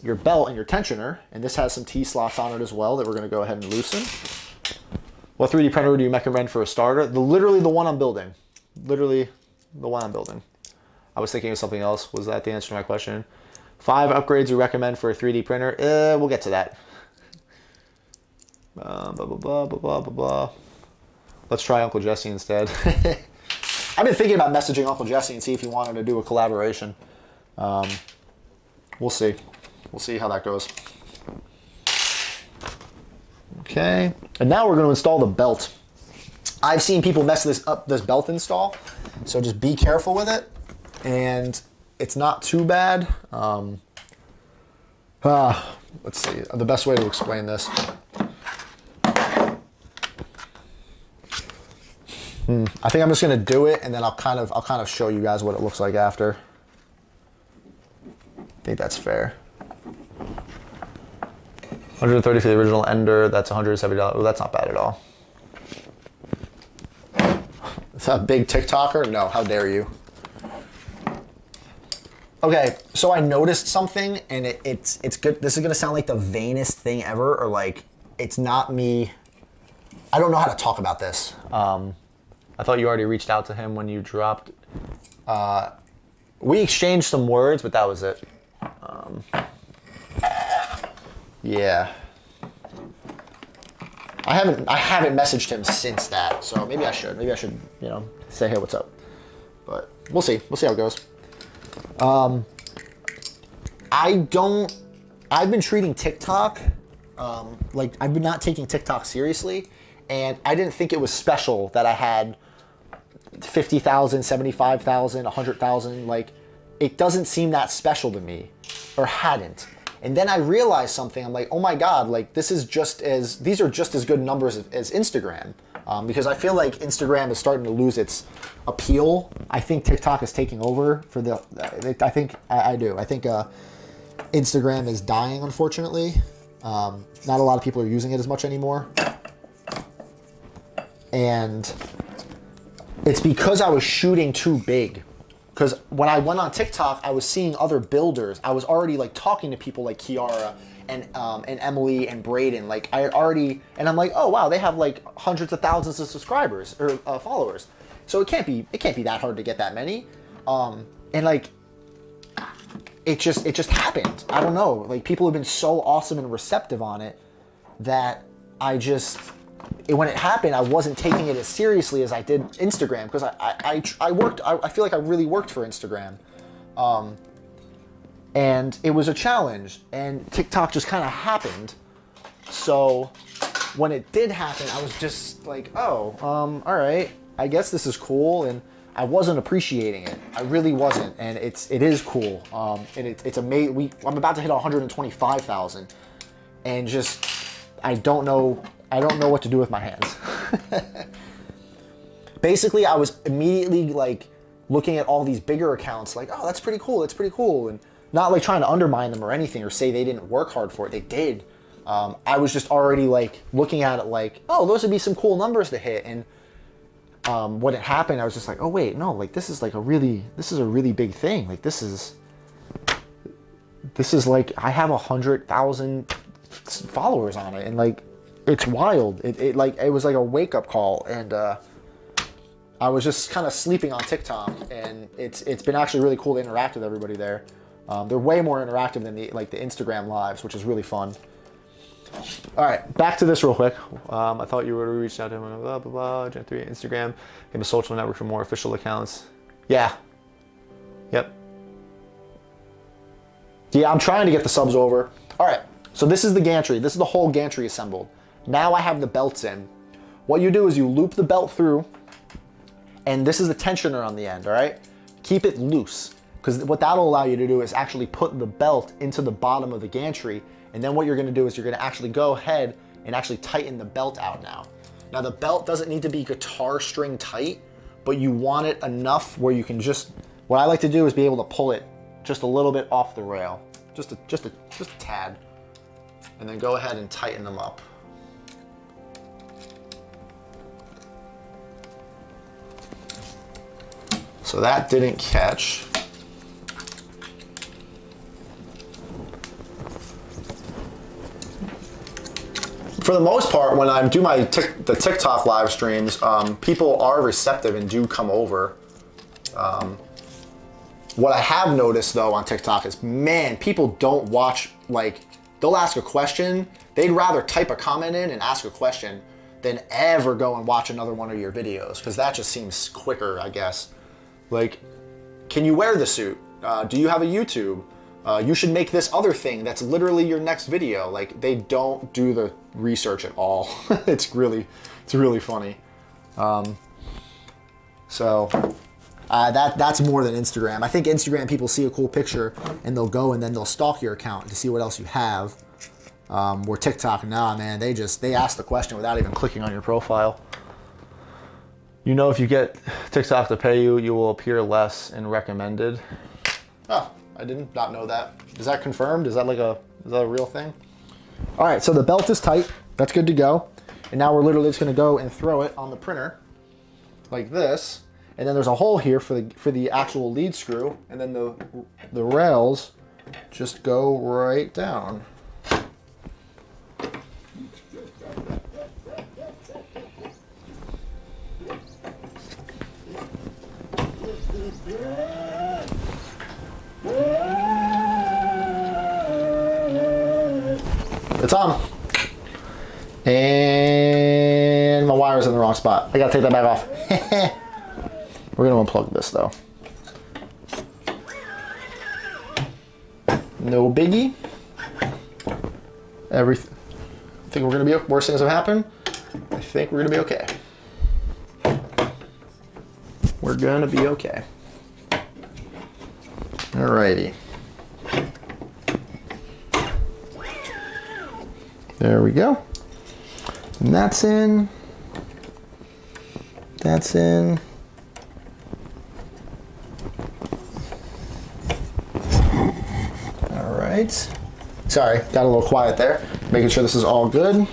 your belt and your tensioner, and this has some T-slots on it as well that we're gonna go ahead and loosen. What 3D printer do you recommend for a starter? Literally the one I'm building. Literally the one I'm building. I was thinking of something else. Was that the answer to my question? 5 upgrades you recommend for a 3D printer? We'll get to that. Blah, blah, blah, blah, blah, blah, blah. Let's try Uncle Jesse instead. I've been thinking about messaging Uncle Jesse and see if he wanted to do a collaboration. We'll see. We'll see how that goes. Okay, and now we're going to install the belt. I've seen people mess this belt install, so just be careful with it. And it's not too bad. Let's see the best way to explain this. I think I'm just going to do it, and then I'll kind of show you guys what it looks like after. I think that's fair. 130 for the original Ender. That's $170. Well, that's not bad at all. Is that a big TikToker? No, how dare you? Okay, so I noticed something, and it's good. This is gonna sound like the vainest thing ever, or like it's not me. I don't know how to talk about this. I thought you already reached out to him when you dropped. We exchanged some words, but that was it. Yeah. I haven't messaged him since that, so maybe I should. Maybe I should, you know, say, hey, what's up? But we'll see. We'll see how it goes. I've been treating TikTok, like I've been not taking TikTok seriously, and I didn't think it was special that I had 50,000, 75,000, 100,000. Like, it doesn't seem that special to me, or hadn't. And then I realized something. I'm like, oh my God, like these are just as good numbers as Instagram. Because I feel like Instagram is starting to lose its appeal. I think TikTok is taking over for the, I do. I think Instagram is dying, unfortunately. Not a lot of people are using it as much anymore. And it's because I was shooting too big. Because when I went on TikTok, I was seeing other builders. I was already like talking to people like Kiara and Emily and Braden. Like I already, and I'm like, oh wow, they have like hundreds of thousands of subscribers or followers. So it can't be that hard to get that many. And like, it just happened. I don't know. Like people have been so awesome and receptive on it that when it happened, I wasn't taking it as seriously as I did Instagram, because I feel like I really worked for Instagram. And it was a challenge, and TikTok just kind of happened. So when it did happen, I was just like, oh, all right, I guess this is cool. And I wasn't appreciating it. I really wasn't. And it is cool. And it's amazing. I'm about to hit 125,000, and just, I don't know what to do with my hands. Basically, I was immediately like looking at all these bigger accounts like, oh, that's pretty cool. That's pretty cool. And not like trying to undermine them or anything or say they didn't work hard for it. They did. I was just already like looking at it like, oh, those would be some cool numbers to hit. And when it happened, I was just like, oh wait, no, like this is a really big thing. Like this is like, I have 100,000 followers on it, and like, it's wild. It was like a wake up call, and I was just kind of sleeping on TikTok, and it's been actually really cool to interact with everybody there. They're way more interactive than the Instagram lives, which is really fun. All right, back to this real quick. I thought you would have reached out to him, blah, blah, blah, Gen 3, Instagram, give a social network for more official accounts. Yeah. Yep. Yeah, I'm trying to get the subs over. All right, so this is the gantry. This is the whole gantry assembled. Now I have the belts in. What you do is you loop the belt through, and this is the tensioner on the end, all right? Keep it loose, because what that'll allow you to do is actually put the belt into the bottom of the gantry, and then what you're gonna do is you're gonna actually go ahead and actually tighten the belt out now. Now the belt doesn't need to be guitar string tight, but you want it enough where you can just, what I like to do is be able to pull it just a little bit off the rail, just a tad, and then go ahead and tighten them up. So that didn't catch. For the most part, when I do the TikTok live streams, people are receptive and do come over. What I have noticed though on TikTok is, man, people don't watch, like, they'll ask a question. They'd rather type a comment in and ask a question than ever go and watch another one of your videos, because that just seems quicker, I guess. Like, can you wear the suit? Do you have a YouTube? You should make this other thing that's literally your next video. Like, they don't do the research at all. It's really funny. That's more than Instagram. I think Instagram, people see a cool picture and they'll go and then they'll stalk your account to see what else you have. Where TikTok, nah, man, they ask the question without even clicking on your profile. You know, if you get TikTok to pay you, you will appear less in recommended. Oh, I did not know that. Is that confirmed? Is that a real thing? All right, so the belt is tight. That's good to go. And now we're literally just gonna go and throw it on the printer like this. And then there's a hole here for the actual lead screw, and then the rails just go right down. It's on. And my wire's in the wrong spot. I gotta take that back off. We're gonna unplug this though. No biggie. I think we're gonna be, worst things have happened. I think we're gonna be okay. We're gonna be okay. Alrighty. There we go. And that's in. That's in. All right. Sorry, got a little quiet there. Making sure this is all good.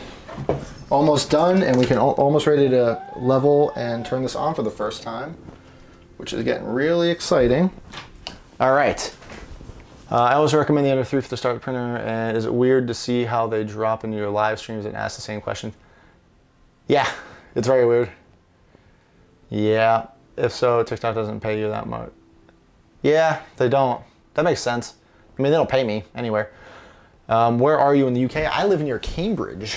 Almost done, and we can almost ready to level and turn this on for the first time, which is getting really exciting. All right. I always recommend the Ender-3 for the start printer, and is it weird to see how they drop into your live streams and ask the same question? Yeah, it's very weird. Yeah, if so, TikTok doesn't pay you that much. Yeah, they don't. That makes sense. I mean, they don't pay me anywhere. Where are you in the UK? I live near Cambridge.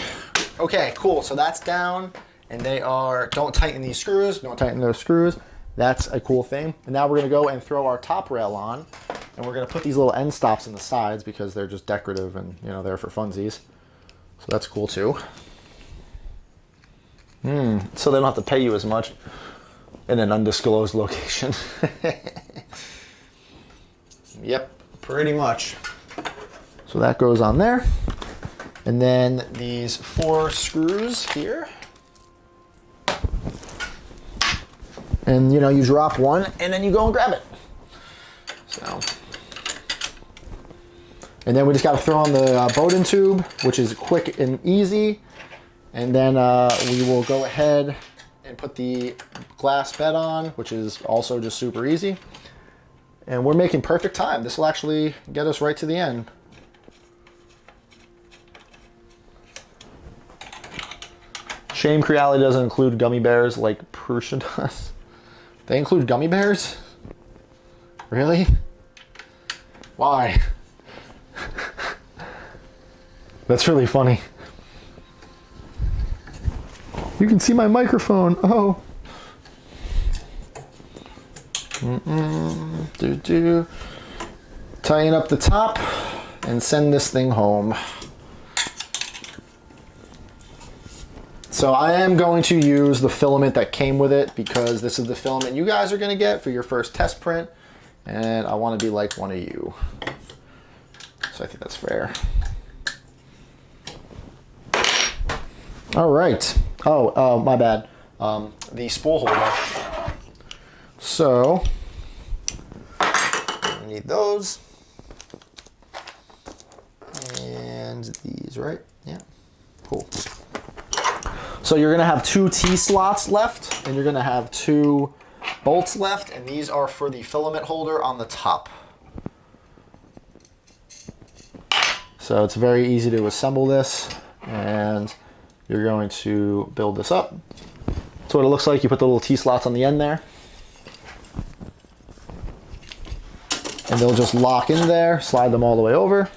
Okay, cool, so that's down, and they are, don't tighten these screws, don't tighten those screws. That's a cool thing. And now we're gonna go and throw our top rail on, and we're gonna put these little end stops in the sides because they're just decorative and, you know, they're for funsies. So that's cool too. So they don't have to pay you as much in an undisclosed location. Yep, pretty much. So that goes on there. And then these 4 screws here. And you know, you drop one and then you go and grab it. So, and then we just got to throw on the Bowden tube, which is quick and easy. And then we will go ahead and put the glass bed on, which is also just super easy. And we're making perfect time. This will actually get us right to the end. Shame Creality doesn't include gummy bears like Prusa does. They include gummy bears? Really? Why? That's really funny. You can see my microphone. Oh. Tighten up the top and send this thing home. So I am going to use the filament that came with it because this is the filament you guys are going to get for your first test print, and I want to be like one of you. So I think that's fair. All right. Oh, my bad. The spool holder. So I need those and these, right? Yeah. Cool. So you're gonna have 2 T-slots left, and you're gonna have 2 bolts left, and these are for the filament holder on the top. So it's very easy to assemble this, and you're going to build this up. That's what it looks like. You put the little T-slots on the end there, and they'll just lock in there, slide them all the way over.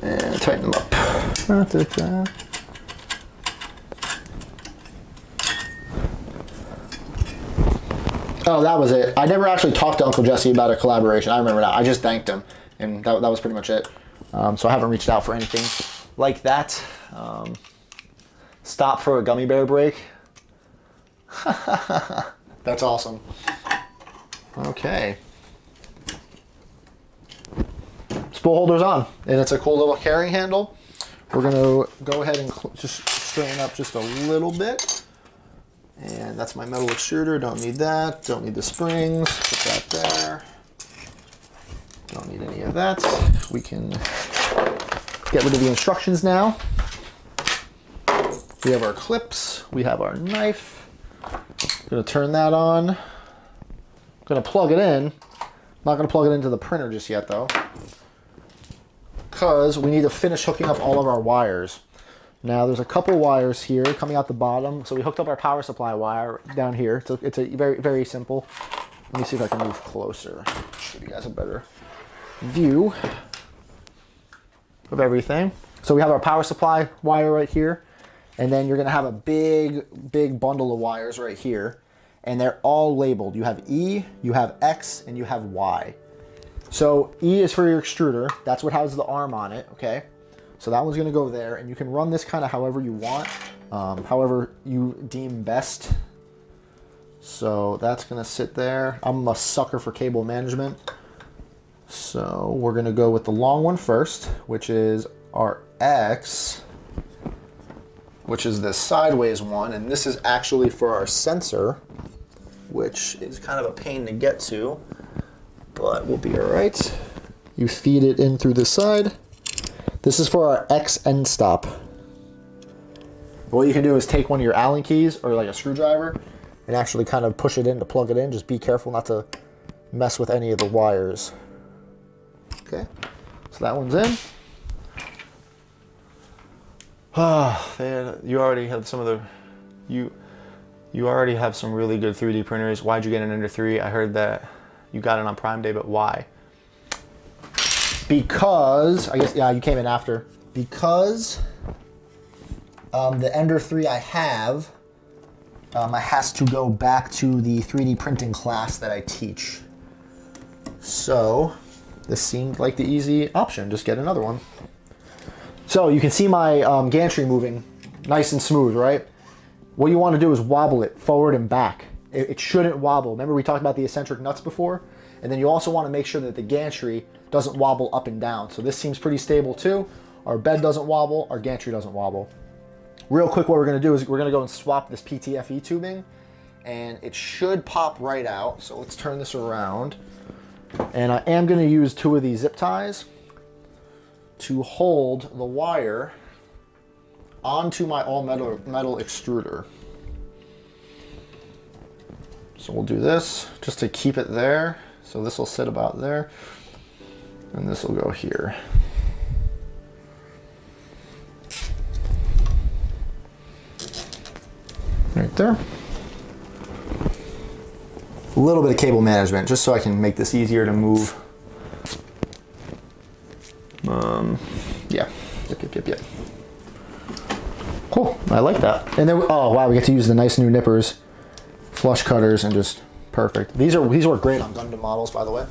And tighten them up. Oh, that was it. I never actually talked to Uncle Jesse about a collaboration. I remember that. I just thanked him, and that was pretty much it. So I haven't reached out for anything like that. Stop for a gummy bear break. That's awesome. Okay. Spool holder's on, and it's a cool little carrying handle. We're gonna go ahead and just straighten up just a little bit. And that's my metal extruder. Don't need that. Don't need the springs. Put that there. Don't need any of that. We can get rid of the instructions now. We have our clips. We have our knife. I'm gonna turn that on. I'm gonna plug it in. I'm not gonna plug it into the printer just yet though, because we need to finish hooking up all of our wires. Now there's a couple wires here coming out the bottom. So we hooked up our power supply wire down here. It's a very, very simple. Let me see if I can move closer. Give you guys a better view of everything. So we have our power supply wire right here. And then you're gonna have a big bundle of wires right here. And they're all labeled. You have E, you have X, and you have Y. So E is for your extruder. That's what has the arm on it, okay? So that one's gonna go there, and you can run this kind of however you want, however you deem best. So that's gonna sit there. I'm a sucker for cable management. So we're gonna go with the long one first, which is our X, which is this sideways one, and this is actually for our sensor, which is kind of a pain to get to, but we'll be all right. You feed it in through the side. This is for our X end stop. What you can do is take one of your Allen keys or like a screwdriver and actually kind of push it in to plug it in. Just be careful not to mess with any of the wires. Okay, so that one's in. You already have some of the, you already have some really good 3D printers. Why'd you get an Ender-3? I heard that you got it on Prime Day, but why? Because, I guess, yeah, you came in after. Because the Ender-3 I have, I has to go back to the 3D printing class that I teach. So this seemed like the easy option. Just get another one. So you can see my gantry moving nice and smooth, right? What you want to do is wobble it forward and back. It shouldn't wobble. Remember we talked about the eccentric nuts before? And then you also want to make sure that the gantry doesn't wobble up and down. So this seems pretty stable too. Our bed doesn't wobble, our gantry doesn't wobble. Real quick, what we're gonna do is we're gonna go and swap this ptfe tubing, and it should pop right out. So let's turn this around. And I am gonna use 2 of these zip ties to hold the wire onto my all metal extruder. So we'll do this just to keep it there. So this will sit about there, and this will go here. there. A little bit of cable management, just so I can make this easier to move. Yeah. Yep. Cool. I like that. And then, oh wow, we get to use the nice new nippers, flush cutters, and just perfect. These work great on Gundam models, by the way.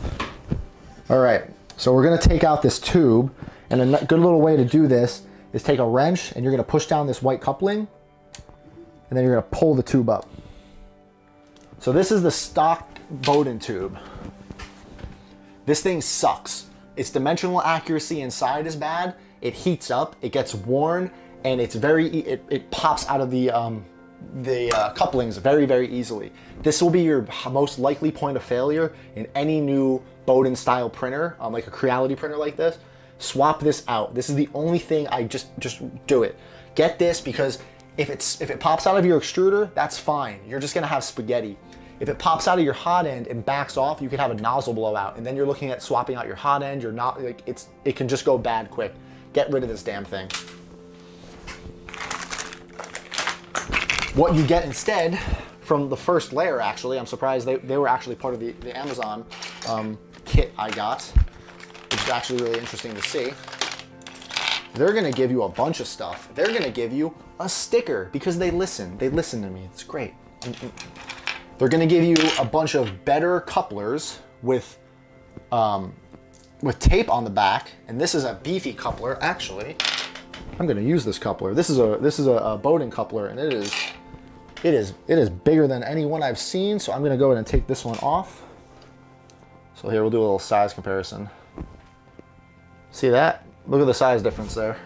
All right. So we're gonna take out this tube, and a good little way to do this is take a wrench, and you're gonna push down this white coupling, and then you're gonna pull the tube up. So this is the stock Bowden tube. This thing sucks. Its dimensional accuracy inside is bad. It heats up, it gets worn, and it's it pops out of the couplings very, very easily. This will be your most likely point of failure in any new Bowden style printer, like a Creality printer like this. Swap this out. This is the only thing. I just do it. Get this, because if it pops out of your extruder, that's fine. You're just gonna have spaghetti. If it pops out of your hot end and backs off, you could have a nozzle blowout, and then you're looking at swapping out your hot end. You're not like it can just go bad quick. Get rid of this damn thing. What you get instead from the first layer, actually, I'm surprised they were actually part of the Amazon kit I got, which is actually really interesting to see. They're gonna give you a bunch of stuff. They're gonna give you a sticker, because they listen. They listen to me. It's great. They're gonna give you a bunch of better couplers with tape on the back, and this is a beefy coupler. Actually, I'm gonna use this coupler. This is a Bowden coupler, and it is bigger than any one I've seen. So I'm gonna go ahead and take this one off. So here we'll do a little size comparison. See that? Look at the size difference there.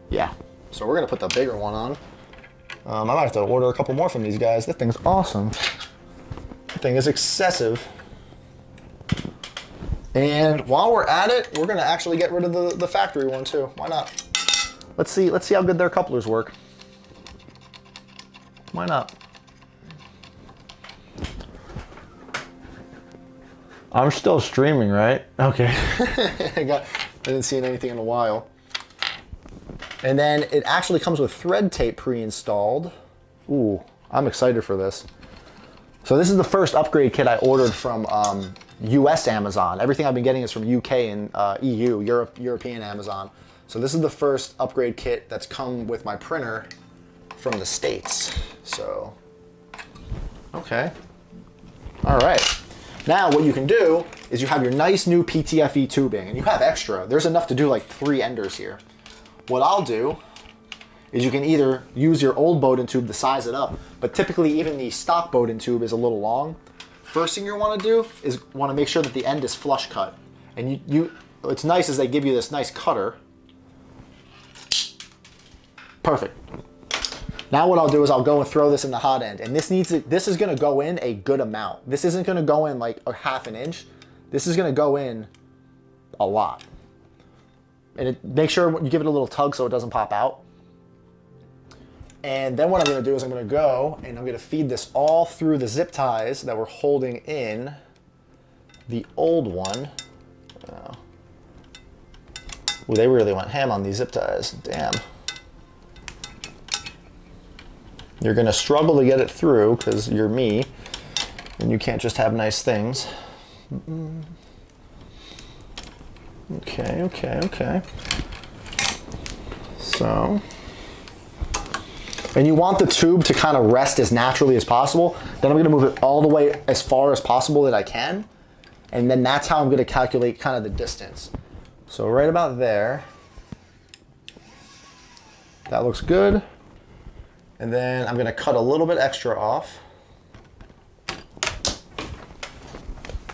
Yeah. So we're gonna put the bigger one on. I might have to order a couple more from these guys. That thing's awesome. That thing is excessive. And while we're at it, we're gonna actually get rid of the factory one too. Why not? Let's see how good their couplers work. Why not? I'm still streaming, right? Okay. I didn't see anything in a while. And then it actually comes with thread tape pre-installed. Ooh, I'm excited for this. So this is the first upgrade kit I ordered from US Amazon. Everything I've been getting is from UK and EU, European Amazon. So this is the first upgrade kit that's come with my printer from the States. So, okay. All right. Now what you can do is you have your nice new ptfe tubing, and you have extra. There's enough to do like 3 enders here. What I'll do is you can either use your old Bowden tube to size it up, but typically even the stock Bowden tube is a little long. First thing you want to do is want to make sure that the end is flush cut. And what's nice is they give you this nice cutter. Perfect. Now what I'll do is I'll go and throw this in the hot end, and this is going to go in a good amount. This isn't going to go in like a ½ inch. This is going to go in a lot. And make sure you give it a little tug so it doesn't pop out. And then what I'm gonna do is I'm gonna go and I'm gonna feed this all through the zip ties that we're holding in the old one. Oh. Ooh, they really went ham on these zip ties, damn. You're gonna struggle to get it through because you're me and you can't just have nice things. Okay. So, and you want the tube to kind of rest as naturally as possible. Then I'm gonna move it all the way as far as possible that I can. And then that's how I'm gonna calculate kind of the distance. So right about there. That looks good. And then I'm gonna cut a little bit extra off.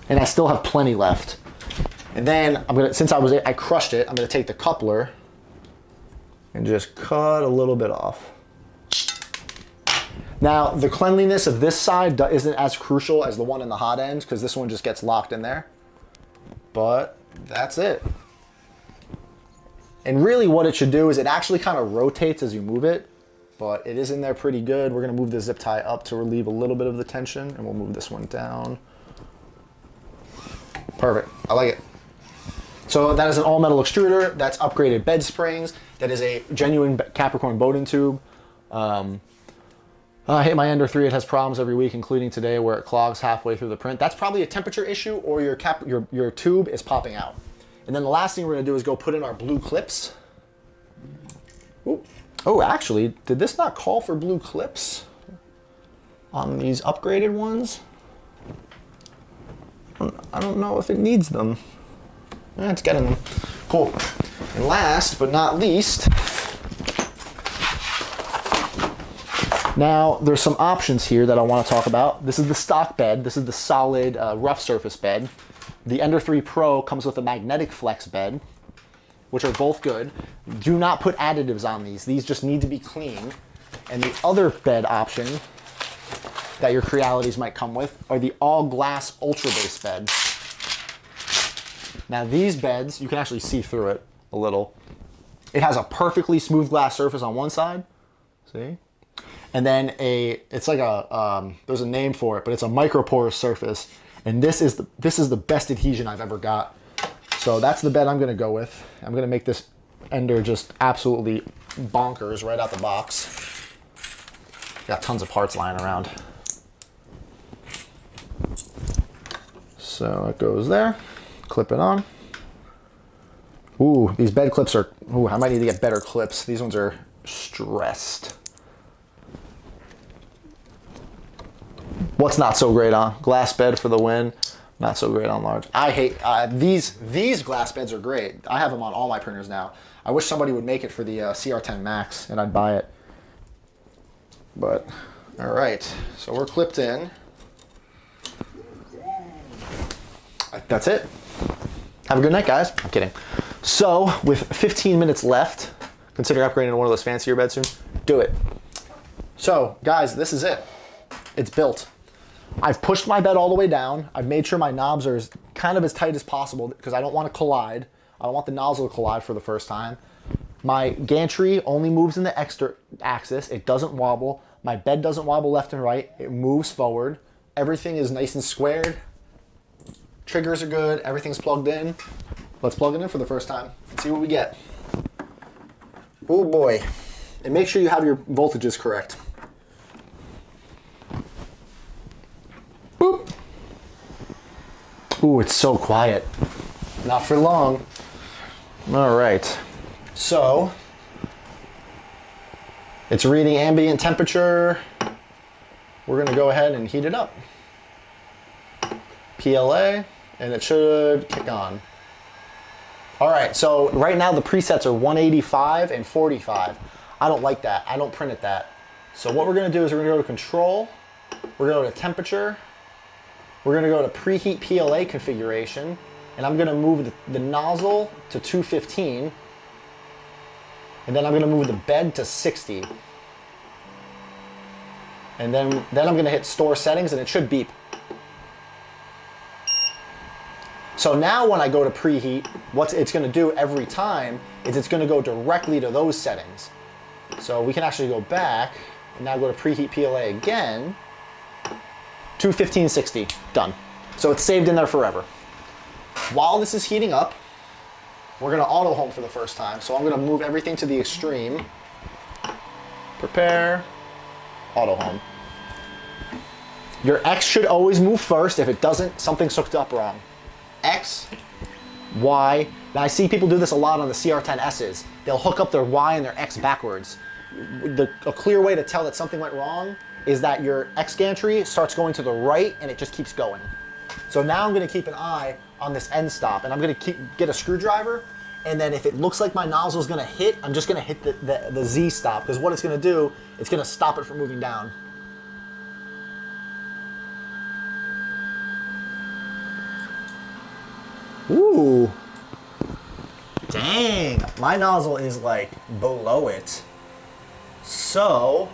And I still have plenty left. And then I'm gonna, since I crushed it, I'm gonna take the coupler and just cut a little bit off. Now, the cleanliness of this side isn't as crucial as the one in the hot end, because this one just gets locked in there. But that's it. And really what it should do is it actually kind of rotates as you move it, but it is in there pretty good. We're gonna move the zip tie up to relieve a little bit of the tension, and we'll move this one down. Perfect, I like it. So that is an All Metal Extruder. That's upgraded bed springs. That is a genuine Capricorn Bowden tube. I hate my Ender-3. It has problems every week, including today where it clogs halfway through the print. That's probably a temperature issue or your tube is popping out. And then the last thing we're gonna do is go put in our blue clips. Ooh. Oh, actually, did this not call for blue clips on these upgraded ones? I don't know if it needs them. It's getting them. Cool. And last but not least, now there's some options here that I want to talk about. This is the stock bed. This is the solid rough surface bed. The Ender-3 Pro comes with a magnetic flex bed, which are both good. Do not put additives on these. These just need to be clean. And the other bed option that your Crealities might come with are the all glass Ultrabase bed. Now these beds, you can actually see through it a little. It has a perfectly smooth glass surface on one side, see? And then it's like a, there's a name for it, but it's a microporous surface. And this is the best adhesion I've ever got. So that's the bed I'm gonna go with. I'm gonna make this Ender just absolutely bonkers right out the box. Got tons of parts lying around. So it goes there, clip it on. Ooh, these bed clips are, ooh, I might need to get better clips. These ones are stressed. What's not so great on? Glass bed for the win. Not so great on large. I hate, these glass beds are great. I have them on all my printers now. I wish somebody would make it for the CR10 Max and I'd buy it. But, all right, so we're clipped in. That's it. Have a good night, guys. I'm kidding. So, with 15 minutes left, consider upgrading to one of those fancier beds soon. Do it. So, guys, this is it. It's built. I've pushed my bed all the way down. I've made sure my knobs are kind of as tight as possible because I don't want to collide. I don't want the nozzle to collide for the first time. My gantry only moves in the extra axis. It doesn't wobble. My bed doesn't wobble left and right. It moves forward. Everything is nice and squared. Triggers are good. Everything's plugged in. Let's plug it in for the first time and see what we get. Oh boy. And make sure you have your voltages correct. Boop. Ooh, it's so quiet. Not for long. All right. So, it's reading ambient temperature. We're gonna go ahead and heat it up. PLA, and it should kick on. All right, so right now the presets are 185 and 45. I don't like that. I don't print at that. So what we're gonna do is we're gonna go to control, we're gonna go to temperature, we're gonna go to preheat PLA configuration, and I'm gonna move the nozzle to 215, and then I'm gonna move the bed to 60. And then I'm gonna hit store settings and it should beep. So now when I go to preheat, what it's gonna do every time is it's gonna go directly to those settings. So we can actually go back and now go to preheat PLA again. 21560, done. So it's saved in there forever. While this is heating up, we're gonna auto home for the first time. So I'm gonna move everything to the extreme. Prepare, auto home. Your X should always move first. If it doesn't, something's hooked up wrong. X, Y. Now I see people do this a lot on the CR10Ss. They'll hook up their Y and their X backwards. A clear way to tell that something went wrong is that your X gantry starts going to the right and it just keeps going. So now I'm gonna keep an eye on this end stop and I'm gonna get a screwdriver, and then if it looks like my nozzle is gonna hit, I'm just gonna hit the Z stop, because what it's gonna do, it's gonna stop it from moving down. Ooh, dang, my nozzle is like below it. So,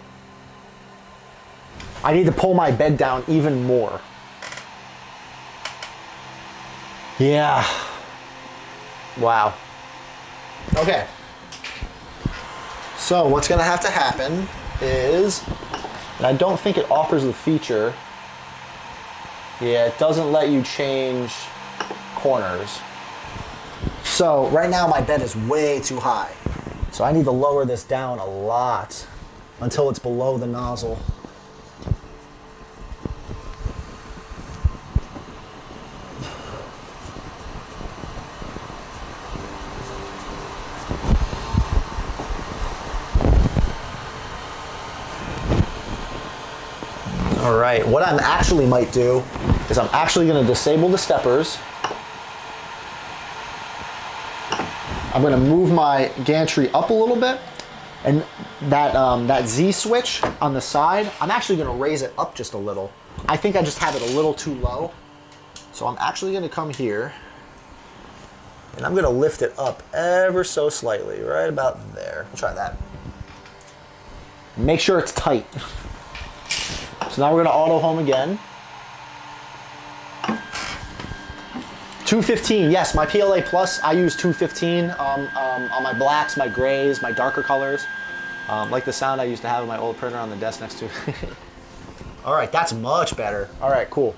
I need to pull my bed down even more. Yeah, wow. Okay, so what's gonna have to happen is, and I don't think it offers the feature, yeah, it doesn't let you change corners. So right now my bed is way too high. So I need to lower this down a lot until it's below the nozzle. All right, what I actually might do is I'm actually gonna disable the steppers. I'm gonna move my gantry up a little bit, and that Z switch on the side, I'm actually gonna raise it up just a little. I think I just have it a little too low. So I'm actually gonna come here, and I'm gonna lift it up ever so slightly, right about there. We'll try that. Make sure it's tight. So now we're gonna auto home again. 215, yes, my PLA Plus, I use 215 on my blacks, my grays, my darker colors. Like the sound I used to have in my old printer on the desk next to it. All right, that's much better. All right, cool.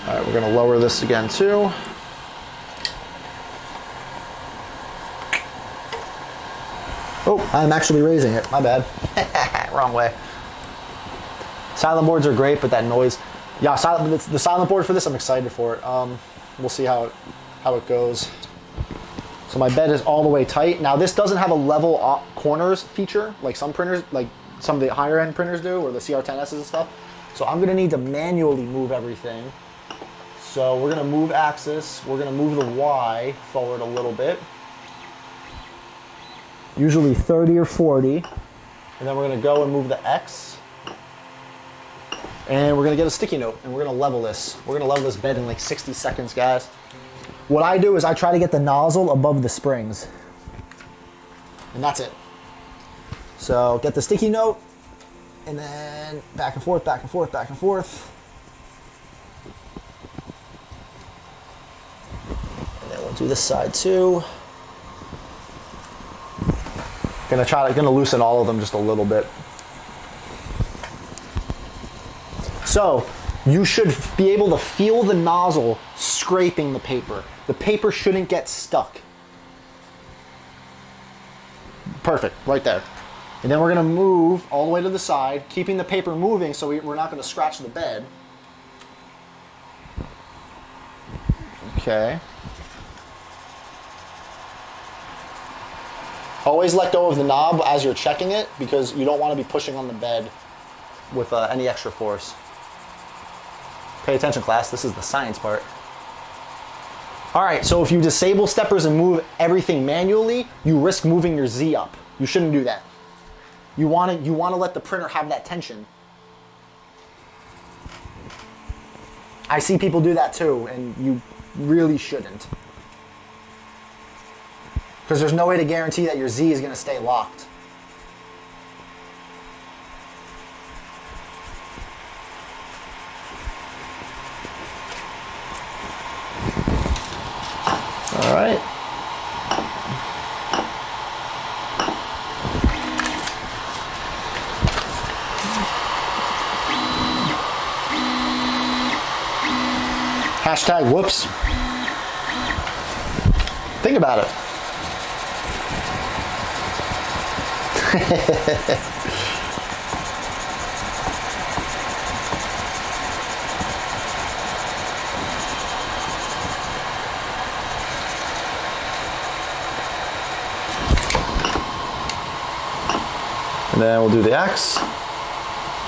All right, we're gonna lower this again too. Oh, I'm actually raising it, my bad. Wrong way. Silent boards are great, but that noise, yeah, the silent board for this, I'm excited for it. We'll see how it goes. So my bed is all the way tight. Now this doesn't have a level corners feature, like some printers, like some of the higher end printers do, or the CR10Ss and stuff. So I'm gonna need to manually move everything. So we're gonna move axis, we're gonna move the Y forward a little bit. Usually 30 or 40. And then we're gonna go and move the X. And we're gonna get a sticky note, and we're gonna level this. We're gonna level this bed in like 60 seconds, guys. What I do is I try to get the nozzle above the springs. And that's it. So get the sticky note, and then back and forth, back and forth, back and forth. And then we'll do this side too. Gonna loosen all of them just a little bit. So, you should be able to feel the nozzle scraping the paper. The paper shouldn't get stuck. Perfect, right there. And then we're gonna move all the way to the side, keeping the paper moving so we're not gonna scratch the bed. Okay. Always let go of the knob as you're checking it, because you don't want to be pushing on the bed with any extra force. Pay attention, class, this is the science part. All right, so if you disable steppers and move everything manually, you risk moving your Z up. You shouldn't do that. You want to let the printer have that tension. I see people do that too, and you really shouldn't. Because there's no way to guarantee that your Z is going to stay locked. All right. Hashtag whoops. Think about it. And then we'll do the X.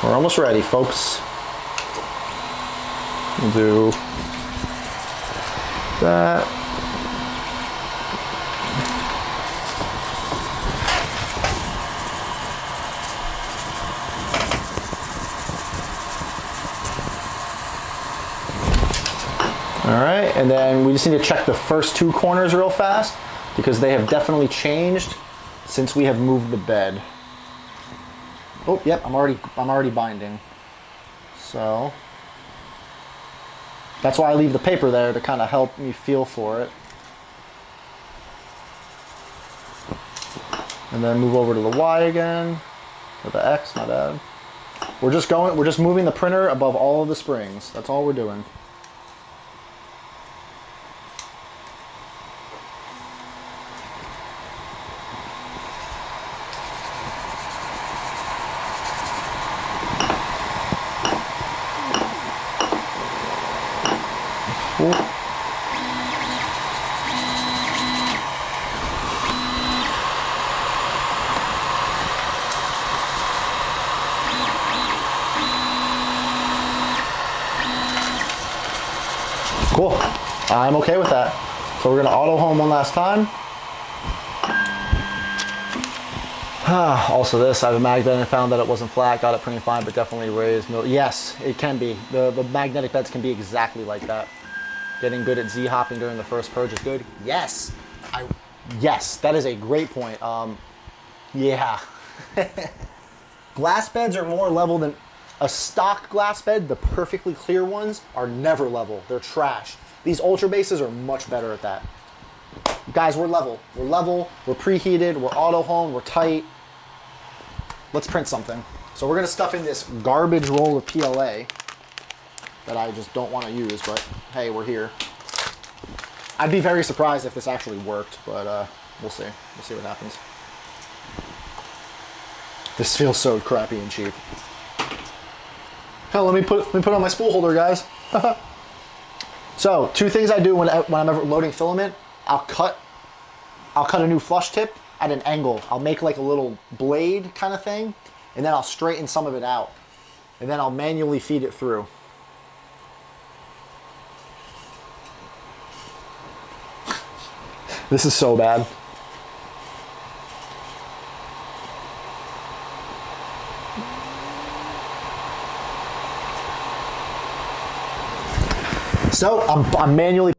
We're almost ready, folks. We'll do that. All right, and then we just need to check the first two corners real fast, because they have definitely changed since we have moved the bed. Oh, yep, I'm already binding. So that's why I leave the paper there, to kind of help me feel for it. And then move over to the Y again, or the X, my bad. We're just moving the printer above all of the springs. That's all we're doing. Cool. I'm okay with that. So we're gonna auto home one last time. Also this, I have a mag bed and found that it wasn't flat, got it printing fine, but definitely raised. Yes, it can be. The magnetic beds can be exactly like that. Getting good at Z-hopping during the first purge is good. Yes, yes, that is a great point. Yeah. Glass beds are more level than a stock glass bed. The perfectly clear ones are never level. They're trash. These Ultrabases are much better at that. Guys, we're level. We're level, we're preheated, we're auto-honed, we're tight. Let's print something. So we're gonna stuff in this garbage roll of PLA that I just don't want to use, but hey, we're here. I'd be very surprised if this actually worked, but we'll see. We'll see what happens. This feels so crappy and cheap. Hell, let me put on my spool holder, guys. So, two things I do when I'm ever loading filament. I'll cut a new flush tip at an angle. I'll make like a little blade kind of thing, and then I'll straighten some of it out, and then I'll manually feed it through. This is so bad. So I'm manually.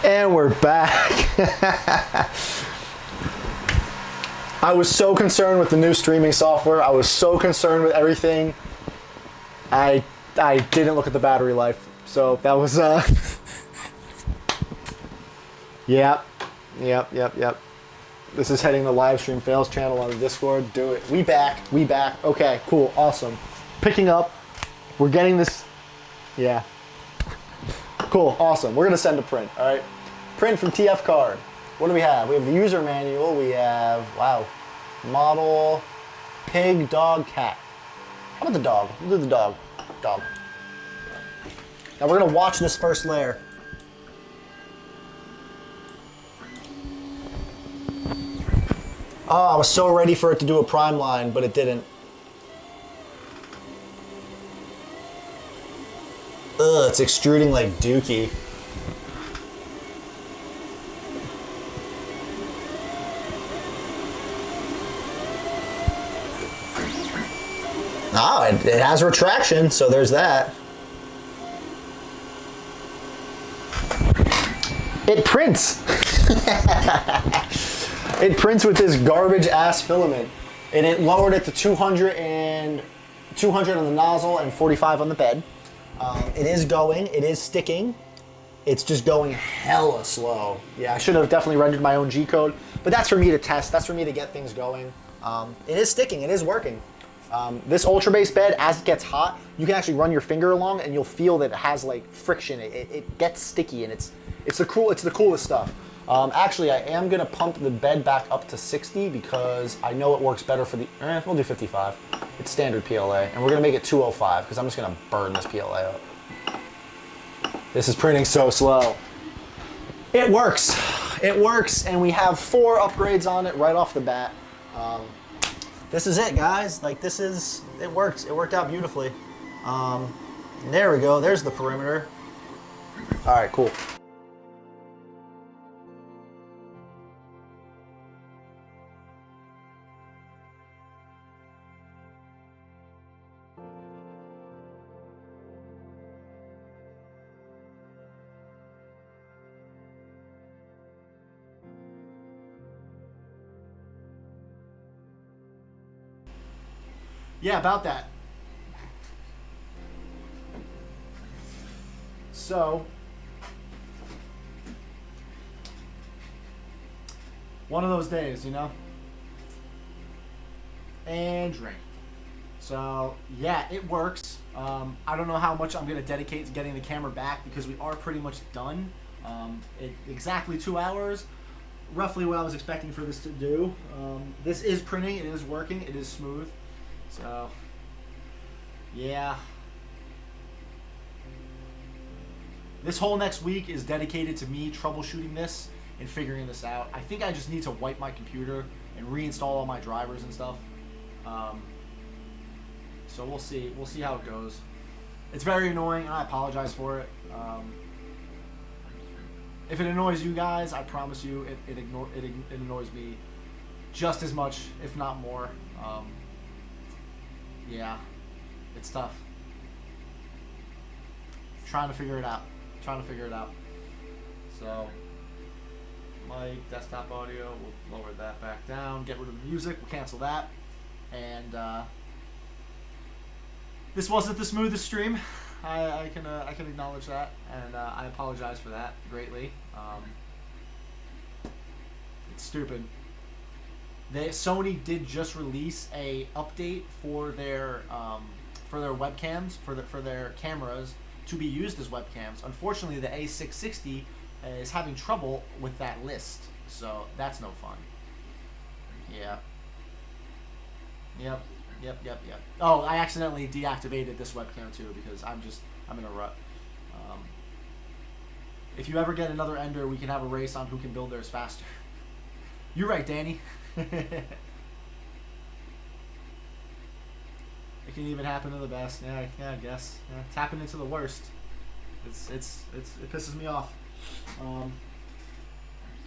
And we're back. I was so concerned with the new streaming software. I was so concerned with everything. I didn't look at the battery life. So that was Yep. This is heading the live stream fails channel on the Discord. Do it. We back. We back. Okay, cool. Awesome. Picking up. We're getting this. Yeah. Cool. Awesome. We're going to send a print. All right. Print from TF Card. What do we have? We have the user manual. We have, wow, model, pig, dog, cat. How about the dog? We'll do the dog. Dog. Now we're going to watch this first layer. Oh, I was so ready for it to do a prime line, but it didn't. Ugh, it's extruding like dookie. Oh, it has retraction, so there's that. It prints. It prints with this garbage ass filament. And it lowered it to 200 on the nozzle and 45 on the bed. It is going, it is sticking. It's just going hella slow. Yeah, I should have definitely rendered my own G code, but that's for me to test. That's for me to get things going. It is sticking, it is working. This Ultrabase bed, as it gets hot, you can actually run your finger along and you'll feel that it has like friction. It gets sticky and it's the coolest stuff. Actually, I am gonna pump the bed back up to 60 because I know it works better for the, we'll do 55. It's standard PLA, and we're gonna make it 205 because I'm just gonna burn this PLA up. This is printing so slow. It works, and we have 4 upgrades on it right off the bat. This is it, guys. Like it worked. It worked out beautifully. There we go. There's the perimeter. All right, cool. Yeah, about that. So, one of those days, you know? And drink. So, yeah, it works. I don't know how much I'm going to dedicate to getting the camera back because we are pretty much done. Exactly 2 hours. Roughly what I was expecting for this to do. This is printing. It is working. It is smooth. So, yeah. This whole next week is dedicated to me troubleshooting this and figuring this out. I think I just need to wipe my computer and reinstall all my drivers and stuff. So we'll see. We'll see how it goes. It's very annoying, and I apologize for it. If it annoys you guys, I promise you it annoys me just as much, if not more. Yeah, it's tough. Trying to figure it out. So, mic, desktop audio, we'll lower that back down, get rid of the music, we'll cancel that. And this wasn't the smoothest stream. I can acknowledge that, and I apologize for that greatly. It's stupid. Sony did just release a update for their webcams, for their cameras to be used as webcams. Unfortunately, the A660 is having trouble with that list, so that's no fun. Yeah. Yep. Oh, I accidentally deactivated this webcam too because I'm in a rut. If you ever get another Ender, we can have a race on who can build theirs faster. You're right, Danny. It can even happen to the best. Yeah, I guess. Yeah, it's happening to the worst. It pisses me off.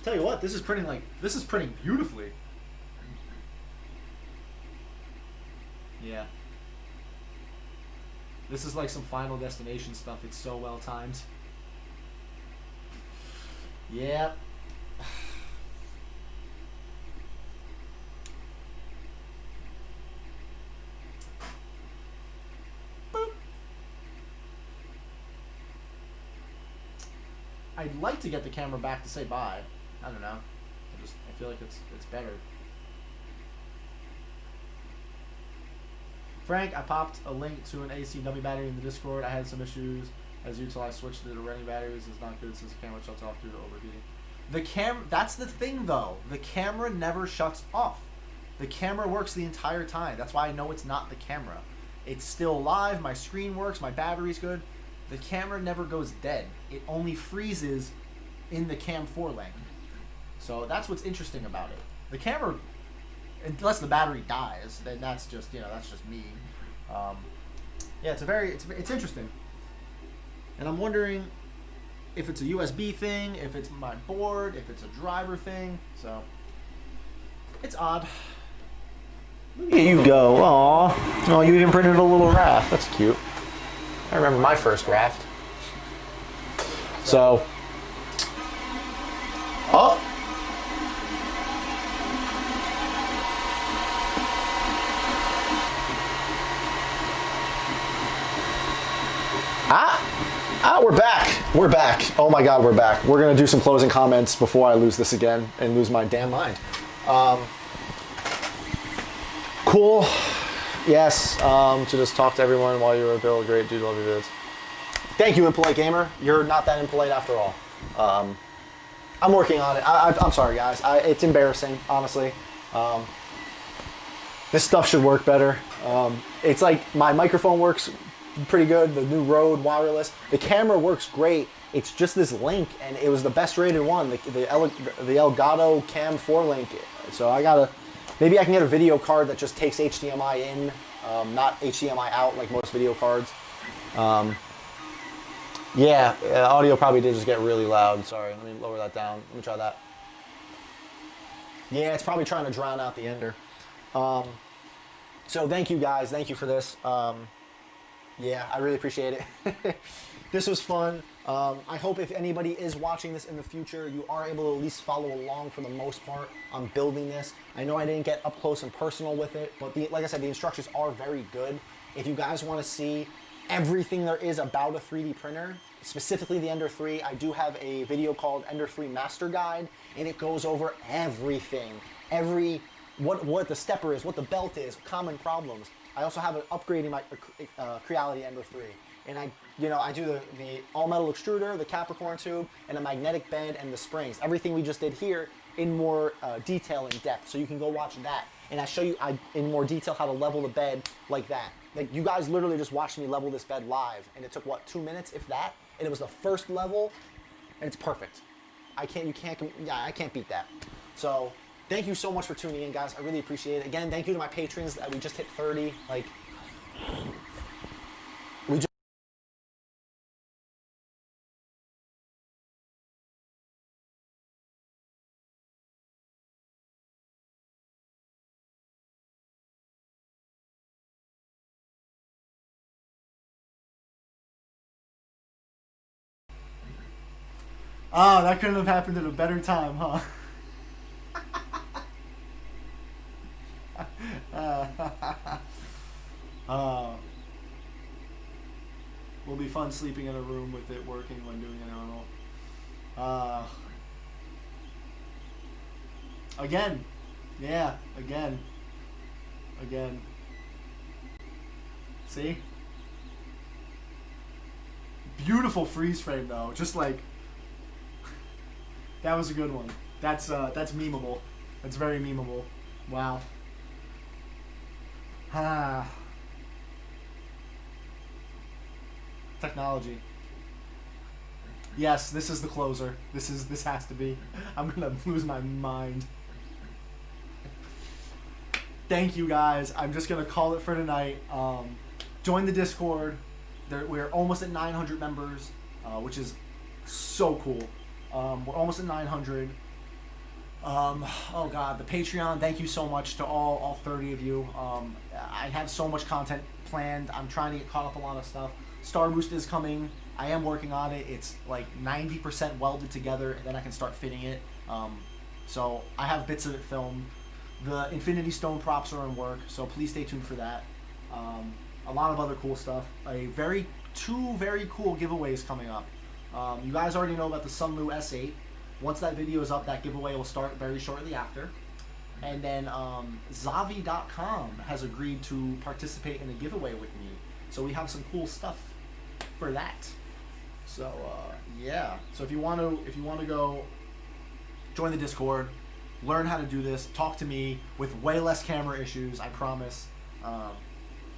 Tell you what, this is printing beautifully. Yeah. This is like some Final Destination stuff. It's so well timed. Yeah. I'd like to get the camera back to say bye. I don't know. I feel like it's better. Frank, I popped a link to an AC dummy battery in the Discord. I had some issues as usual. I switched it to running batteries. It's not good since the camera shuts off due to overheating. That's the thing though. The camera never shuts off. The camera works the entire time. That's why I know it's not the camera. It's still live. My screen works. My battery's good. The camera never goes dead. It only freezes in the cam 4 length. So that's what's interesting about it. The camera, unless the battery dies, then that's just that's just me. Yeah, it's interesting. And I'm wondering if it's a USB thing, if it's my board, if it's a driver thing. So it's odd. Here you go. Aw. Oh, you even printed a little raft. That's cute. I remember my first raft. So. Oh. We're back. We're back. Oh my God, we're back. We're going to do some closing comments before I lose this again and lose my damn mind. Cool. Yes. To just talk to everyone while you were Bill. Great dude. Love your vids. Thank you, Impolite Gamer. You're not that impolite after all. I'm working on it. I'm sorry, guys. It's embarrassing, honestly. This stuff should work better. It's like my microphone works pretty good. The new Rode wireless. The camera works great. It's just this link, and it was the best rated one, the Elgato Cam 4 link. So I gotta, maybe I can get a video card that just takes HDMI in, not HDMI out like most video cards. Yeah, audio probably did just get really loud. Sorry, let me lower that down. Let me try that. Yeah, it's probably trying to drown out the Ender. So thank you guys. Thank you for this. Yeah, I really appreciate it. This was fun. I hope if anybody is watching this in the future, you are able to at least follow along for the most part on building this. I know I didn't get up close and personal with it, but like I said, the instructions are very good. If you guys want to see everything there is about a 3D printer, specifically the Ender-3, I do have a video called Ender-3 Master Guide, and it goes over everything. What the stepper is, what the belt is, common problems. I also have an upgrading my Creality Ender-3, and I do the All Metal Extruder, the Capricorn tube, and a magnetic bed and the springs. Everything we just did here in more detail and depth, so you can go watch that. And I show you in more detail how to level the bed like that. Like you guys literally just watched me level this bed live, and it took what, 2 minutes, if that? And it was the first level, and it's perfect. I can't beat that. So. Thank you so much for tuning in, guys. I really appreciate it. Again, thank you to my patrons that we just hit 30. Like, we just... Oh, that couldn't have happened at a better time, huh? Will be fun sleeping in a room with it working when doing it normal. Again. Yeah, again. See? Beautiful freeze frame though. Just like that was a good one. That's memeable. That's very memeable. Wow. Technology. Yes, this is the closer. This has to be. I'm gonna lose my mind. Thank you guys. I'm just gonna call it for tonight. Join the Discord. We're almost at 900 members, which is so cool. We're almost at 900. Oh God, the Patreon, thank you so much to all 30 of you. I have so much content planned. I'm trying to get caught up a lot of stuff. Star Boost is coming. I am working on it. It's like 90% welded together, and then I can start fitting it. So I have bits of it filmed. The Infinity Stone props are in work, so please stay tuned for that. A lot of other cool stuff. Two very cool giveaways coming up. You guys already know about the Sunlu S8. Once that video is up, that giveaway will start very shortly after. And then Zavi.com has agreed to participate in a giveaway with me. So we have some cool stuff for that. So yeah. So if you want to go join the Discord, learn how to do this, talk to me with way less camera issues, I promise.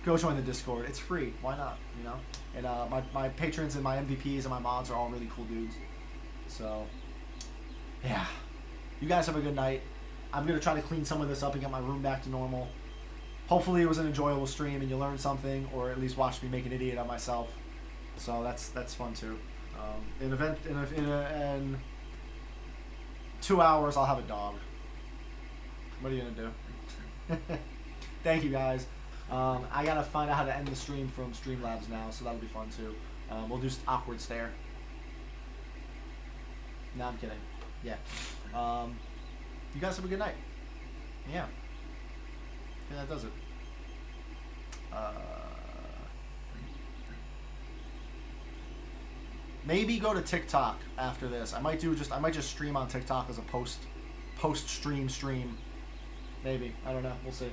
Go join the Discord. It's free. Why not? You know. And my patrons and my MVPs and my mods are all really cool dudes. So yeah. You guys have a good night. I'm going to try to clean some of this up and get my room back to normal. Hopefully it was an enjoyable stream and you learned something, or at least watched me make an idiot of myself. So that's fun too. In 2 hours I'll have a dog. What are you going to do? Thank you guys. I got to find out how to end the stream from Streamlabs now, so that'll be fun too. We'll do awkward stare. No, I'm kidding. Yeah. You guys have a good night. Yeah. Yeah, that does it. Maybe go to TikTok after this. I might just stream on TikTok as a post stream. Maybe. I don't know. We'll see.